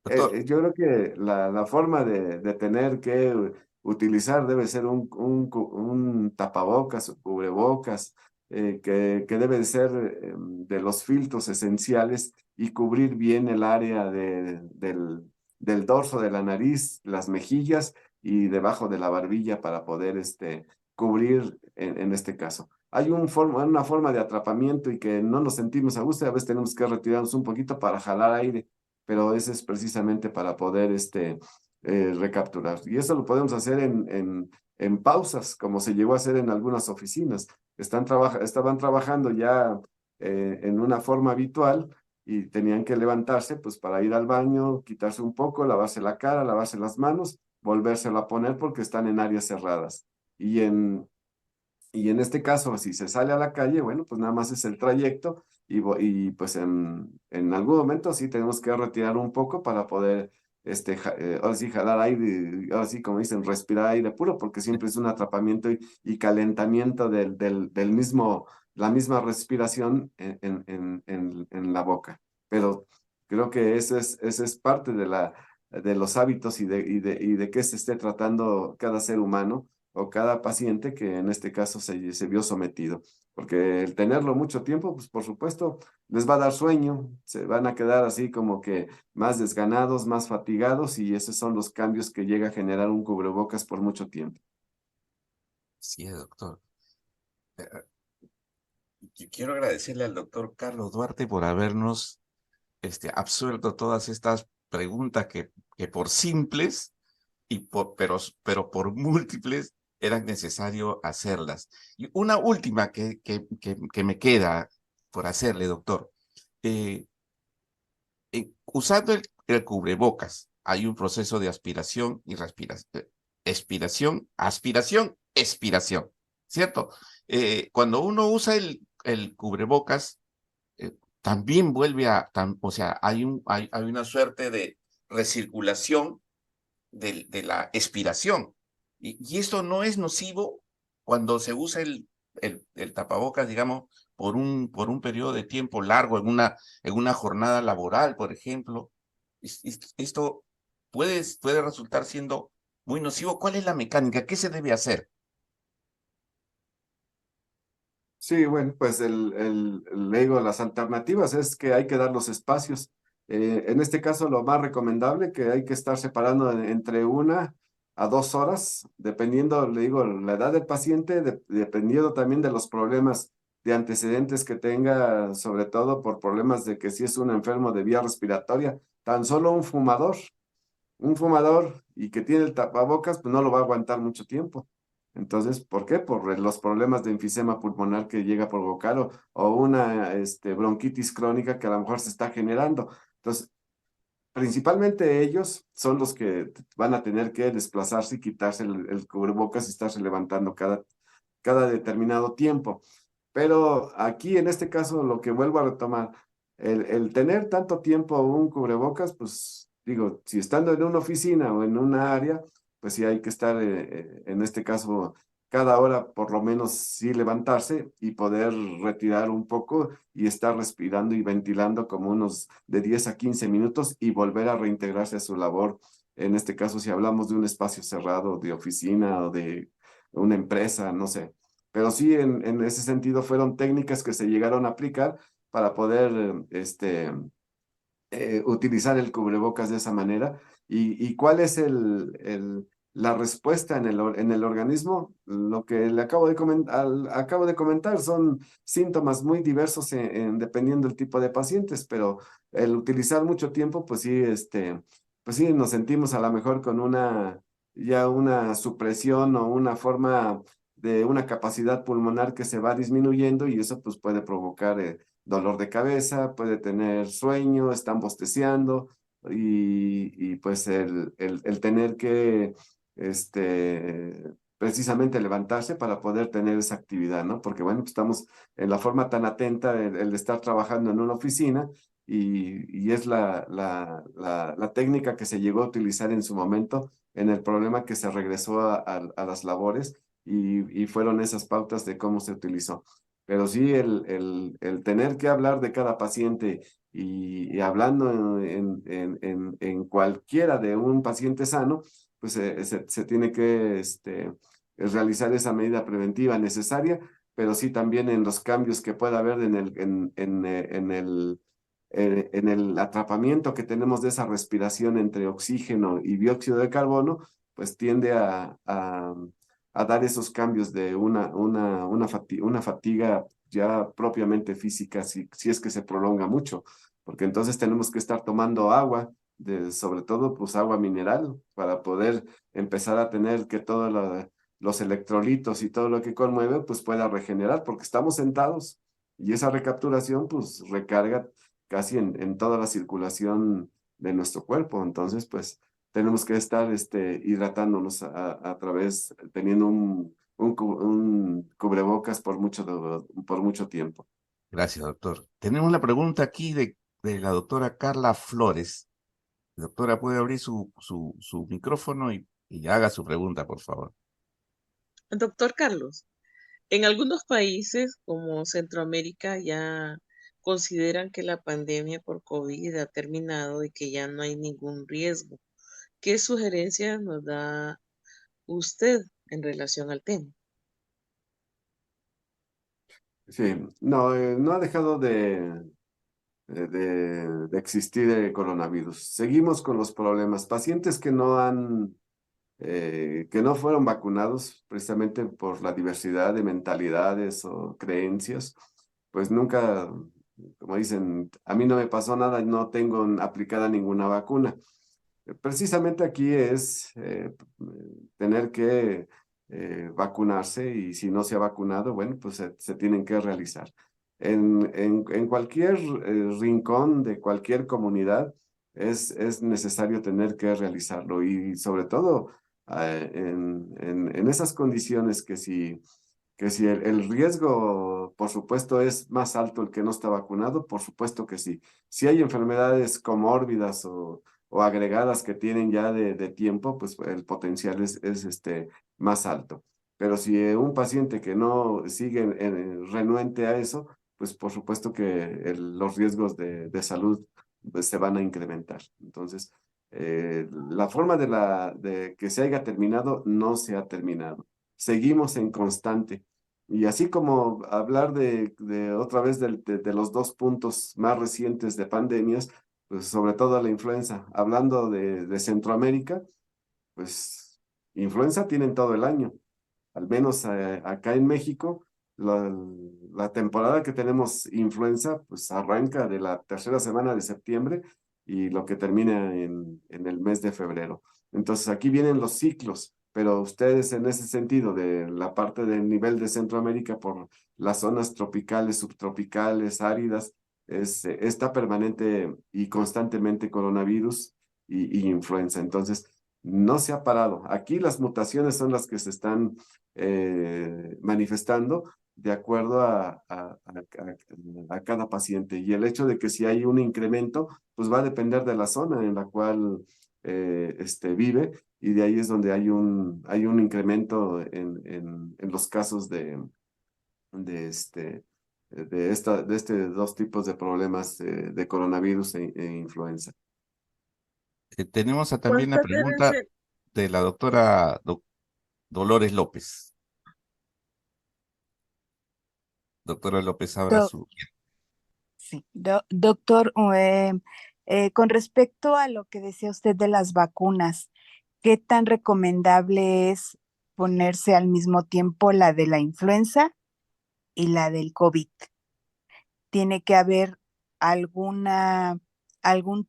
Doctor, Yo creo que la forma de tener que utilizar debe ser un tapabocas o cubrebocas, que debe de ser de los filtros esenciales y cubrir bien el área del dorso de la nariz, las mejillas y debajo de la barbilla para poder cubrir en este caso. Hay una forma de atrapamiento y que no nos sentimos a gusto y a veces tenemos que retirarnos un poquito para jalar aire, pero ese es precisamente para poder recapturar. Y eso lo podemos hacer en pausas, como se llegó a hacer en algunas oficinas. Estaban trabajando ya en una forma habitual y tenían que levantarse pues para ir al baño, quitarse un poco, lavarse la cara, lavarse las manos, volvérselo a poner porque están en áreas cerradas. Y y en este caso, si se sale a la calle, bueno, pues nada más es el trayecto y pues en algún momento sí tenemos que retirar un poco para poder, ahora sí, jalar aire, ahora sí, como dicen, respirar aire puro, porque siempre es un atrapamiento y calentamiento del mismo, la misma respiración en la boca. Pero creo que ese es parte de los hábitos y de qué se esté tratando cada ser humano o cada paciente que en este caso se vio sometido. Porque el tenerlo mucho tiempo, pues por supuesto, les va a dar sueño, se van a quedar así como que más desganados, más fatigados y esos son los cambios que llega a generar un cubrebocas por mucho tiempo. sí, doctor. Yo quiero agradecerle al doctor Carlos Duarte por habernos absuelto todas estas preguntas que por simples pero por múltiples eran necesario hacerlas. Y una última que me queda por hacerle, doctor. Eh, usando el cubrebocas, hay un proceso de aspiración y respiración. expiración, aspiración, expiración, ¿cierto? Cuando uno usa el cubrebocas, también vuelve o sea, hay una suerte de recirculación de la expiración. Y esto no es nocivo cuando se usa el tapabocas, digamos, por un periodo de tiempo largo, en una jornada laboral, por ejemplo. Esto puede resultar siendo muy nocivo. ¿Cuál es la mecánica? ¿Qué se debe hacer? Sí, bueno, pues le digo, las alternativas es que hay que dar los espacios. En este caso, lo más recomendable que hay que estar separando entre 1 a 2 horas, dependiendo, le digo, la edad del paciente, dependiendo también de los problemas de antecedentes que tenga, sobre todo por problemas de que si es un enfermo de vía respiratoria, tan solo un fumador y que tiene el tapabocas, pues no lo va a aguantar mucho tiempo. Entonces, ¿por qué? Por los problemas de enfisema pulmonar que llega a provocar o una bronquitis crónica que a lo mejor se está generando. Entonces, principalmente ellos son los que van a tener que desplazarse y quitarse el cubrebocas y estarse levantando cada determinado tiempo. Pero aquí, en este caso, lo que vuelvo a retomar, el tener tanto tiempo un cubrebocas, pues digo, si estando en una oficina o en una área, pues sí hay que estar, en este caso, cada hora por lo menos sí levantarse y poder retirar un poco y estar respirando y ventilando como unos de 10 a 15 minutos y volver a reintegrarse a su labor. En este caso, si hablamos de un espacio cerrado, de oficina o de una empresa, no sé. Pero sí, en ese sentido fueron técnicas que se llegaron a aplicar para poder utilizar el cubrebocas de esa manera. ¿Y cuál es la respuesta en el organismo? Lo que le acabo de comentar son síntomas muy diversos dependiendo del tipo de pacientes, pero el utilizar mucho tiempo, pues sí, nos sentimos a lo mejor con ya una supresión o una forma de una capacidad pulmonar que se va disminuyendo y eso pues puede provocar dolor de cabeza, puede tener sueño, están bosteciando pues el tener que precisamente levantarse para poder tener esa actividad, ¿no? Porque bueno, pues estamos en la forma tan atenta el estar trabajando en una oficina y es la técnica que se llegó a utilizar en su momento en el problema que se regresó a las labores y fueron esas pautas de cómo se utilizó. Pero sí, el tener que hablar de cada paciente y hablando en cualquiera de un paciente sano, pues se tiene que realizar esa medida preventiva necesaria, pero sí también en los cambios que pueda haber en el atrapamiento que tenemos de esa respiración entre oxígeno y dióxido de carbono, pues tiende a dar esos cambios de una fatiga ya propiamente física si es que se prolonga mucho, porque entonces tenemos que estar tomando agua, sobre todo pues agua mineral, para poder empezar a tener que todos los electrolitos y todo lo que conmueve pues pueda regenerar, porque estamos sentados y esa recapturación pues recarga casi en toda la circulación de nuestro cuerpo, entonces pues tenemos que estar hidratándonos a través, teniendo un cubrebocas por mucho tiempo. Gracias, doctor. Tenemos la pregunta aquí de la doctora Carla Flores. Doctora, ¿puede abrir su micrófono y haga su pregunta, por favor? Doctor Carlos, en algunos países como Centroamérica ya consideran que la pandemia por COVID ha terminado y que ya no hay ningún riesgo. ¿Qué sugerencias nos da usted en relación al tema? Sí, no, no ha dejado de existir el coronavirus. Seguimos con los problemas. Pacientes que no fueron vacunados precisamente por la diversidad de mentalidades o creencias, pues nunca, como dicen, a mí no me pasó nada y no tengo aplicada ninguna vacuna. Precisamente aquí es tener que vacunarse y si no se ha vacunado, bueno, pues se tienen que realizar. En cualquier rincón de cualquier comunidad es necesario tener que realizarlo y sobre todo en esas condiciones que si el riesgo, por supuesto, es más alto el que no está vacunado, por supuesto que sí. Si hay enfermedades comórbidas o agregadas que tienen ya de tiempo, pues el potencial es más alto. Pero si un paciente que no sigue renuente a eso, pues por supuesto que los riesgos de salud pues, se van a incrementar. Entonces, la forma de que se haya terminado no se ha terminado. Seguimos en constante. Y así como hablar de otra vez de los dos puntos más recientes de pandemias, pues sobre todo la influenza. Hablando de Centroamérica, pues influenza tienen todo el año. Al menos acá en México, la temporada que tenemos influenza, pues arranca de la tercera semana de septiembre y lo que termina en el mes de febrero. Entonces aquí vienen los ciclos, pero ustedes en ese sentido de la parte del nivel de Centroamérica por las zonas tropicales, subtropicales, áridas, está permanente y constantemente coronavirus y influenza. Entonces, no se ha parado. Aquí las mutaciones son las que se están manifestando de acuerdo a cada paciente. Y el hecho de que si hay un incremento, pues va a depender de la zona en la cual vive, y de ahí es donde hay un incremento en los casos de, este, de este dos tipos de problemas de coronavirus e influenza. Tenemos también la ¿Cuántas deben pregunta ser? de la doctora Dolores López. Doctora López, abra Do- su... sí, doctor, con respecto a lo que decía usted de las vacunas, ¿qué tan recomendable es ponerse al mismo tiempo la de la influenza y la del COVID? ¿Tiene que haber algún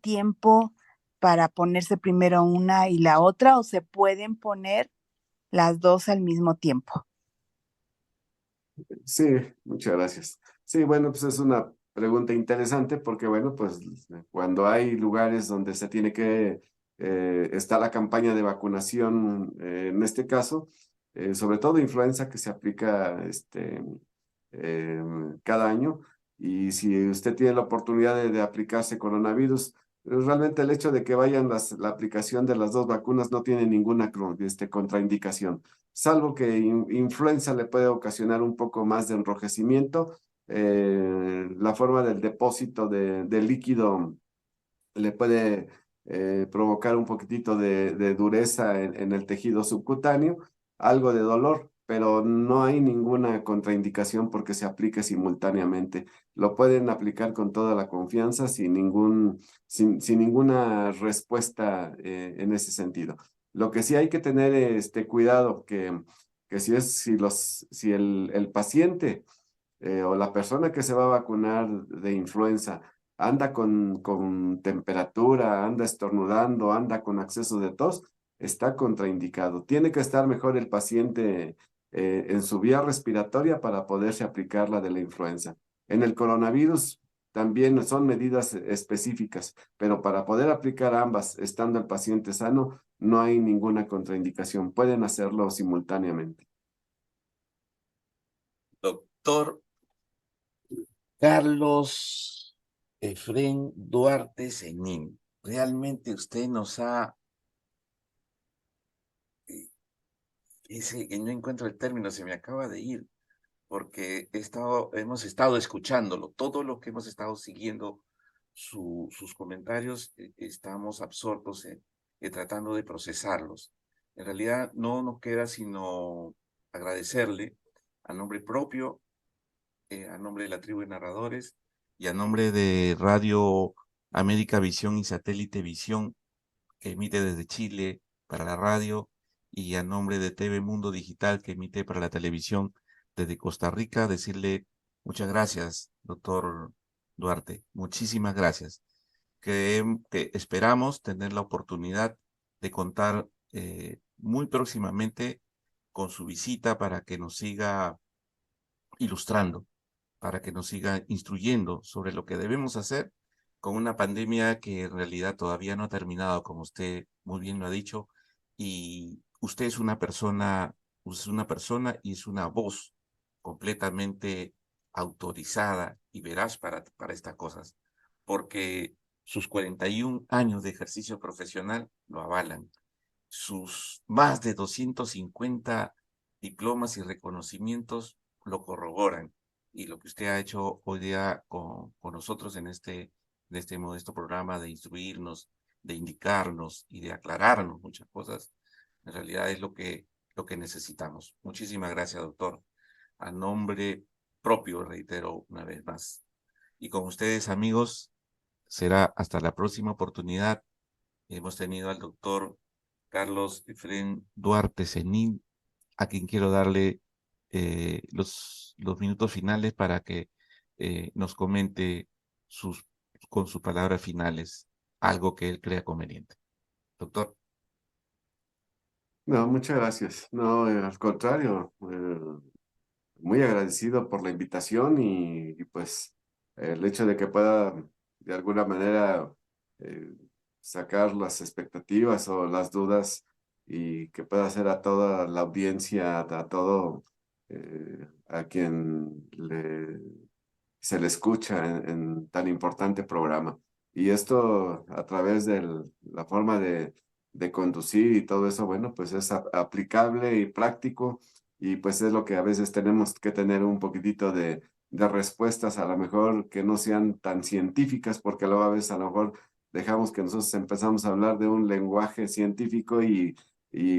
tiempo para ponerse primero una y la otra o se pueden poner las dos al mismo tiempo? Sí, muchas gracias. Sí, bueno, pues es una pregunta interesante porque, bueno, pues cuando hay lugares donde se tiene que, está la campaña de vacunación, en este caso, sobre todo influenza que se aplica eh, cada año, y si usted tiene la oportunidad de aplicarse coronavirus, realmente el hecho de que vayan la aplicación de las dos vacunas no tiene ninguna contraindicación, salvo que influenza le puede ocasionar un poco más de enrojecimiento. La forma del depósito de líquido le puede provocar un poquitito de dureza en el tejido subcutáneo, algo de dolor, pero no hay ninguna contraindicación porque se aplique simultáneamente. Lo pueden aplicar con toda la confianza sin ninguna respuesta en ese sentido. Lo que sí hay que tener cuidado que si el paciente o la persona que se va a vacunar de influenza anda con temperatura, anda estornudando, anda con acceso de tos, está contraindicado. Tiene que estar mejor el paciente en su vía respiratoria para poderse aplicar la de la influenza. En el coronavirus también son medidas específicas, pero para poder aplicar ambas estando el paciente sano, no hay ninguna contraindicación. Pueden hacerlo simultáneamente. Doctor Carlos Efrén Duarte Senín, realmente usted nos ha... no encuentro el término, se me acaba de ir, porque hemos estado escuchándolo, todo lo que hemos estado siguiendo sus comentarios, estamos absortos en tratando de procesarlos. En realidad no nos queda sino agradecerle a nombre propio, a nombre de la tribu de narradores y a nombre de Radio América Visión y Satélite Visión, que emite desde Chile para la radio, y a nombre de TV Mundo Digital, que emite para la televisión desde Costa Rica, decirle muchas gracias, doctor Duarte. Muchísimas gracias. Que esperamos tener la oportunidad de contar muy próximamente con su visita para que nos siga ilustrando, para que nos siga instruyendo sobre lo que debemos hacer con una pandemia que en realidad todavía no ha terminado, como usted muy bien lo ha dicho, y usted es una persona y es una voz completamente autorizada y veraz para estas cosas, porque sus 41 años de ejercicio profesional lo avalan. Sus más de 250 diplomas y reconocimientos lo corroboran. Y lo que usted ha hecho hoy día con nosotros en este modesto programa de instruirnos, de indicarnos y de aclararnos muchas cosas, en realidad es lo que necesitamos. Muchísimas gracias, doctor. A nombre propio, reitero una vez más. Y con ustedes, amigos, será hasta la próxima oportunidad. Hemos tenido al doctor Carlos Efrén Duarte Senil, a quien quiero darle los minutos finales para que nos comente con sus palabras finales algo que él crea conveniente. Doctor. No, muchas gracias. No, al contrario, muy agradecido por la invitación y pues el hecho de que pueda de alguna manera sacar las expectativas o las dudas y que pueda hacer a toda la audiencia, a todo a quien se le escucha en tan importante programa. Y esto a través de la forma de conducir y todo eso, bueno, pues es aplicable y práctico y pues es lo que a veces tenemos que tener un poquitito de respuestas, a lo mejor que no sean tan científicas, porque luego a veces a lo mejor dejamos que nosotros empezamos a hablar de un lenguaje científico y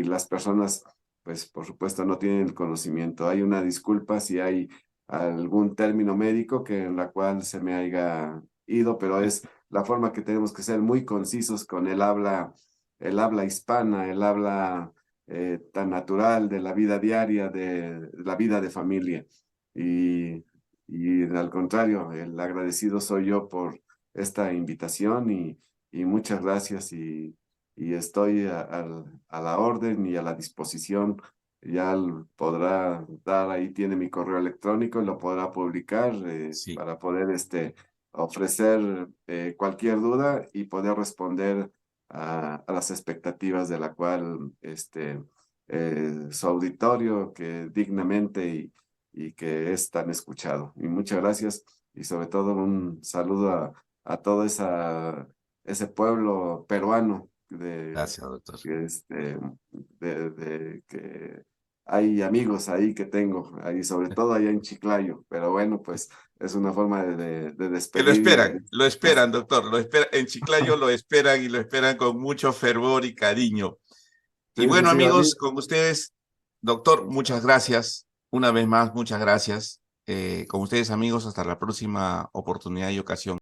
las personas, pues por supuesto no tienen el conocimiento. Hay una disculpa si hay algún término médico que en la cual se me haya ido, pero es la forma que tenemos que ser muy concisos con el habla hispana, el habla tan natural de la vida diaria, de la vida de familia. Y al contrario, el agradecido soy yo por esta invitación y muchas gracias y estoy a la orden y a la disposición. Ya podrá dar, ahí tiene mi correo electrónico y lo podrá publicar Sí. para poder ofrecer cualquier duda y poder responder a las expectativas de la cual su auditorio que dignamente y que es tan escuchado. Y muchas gracias y sobre todo un saludo a todo ese pueblo peruano Gracias, doctor. que hay amigos ahí que tengo, ahí sobre todo allá en Chiclayo, pero bueno, pues es una forma de despedir. Que lo esperan, doctor, en Chiclayo lo esperan y lo esperan con mucho fervor y cariño. Sí, Y bueno, sí, amigos, con ustedes, doctor, muchas gracias. Una vez más, muchas gracias. Con ustedes, amigos, hasta la próxima oportunidad y ocasión.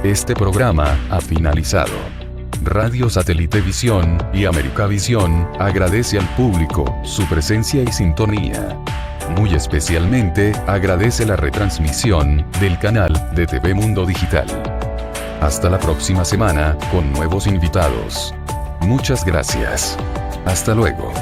Este programa ha finalizado. Radio Satélite Visión y Americavisión agradece al público su presencia y sintonía. Muy especialmente agradece la retransmisión del canal de TV Mundo Digital. Hasta la próxima semana con nuevos invitados. Muchas gracias. Hasta luego.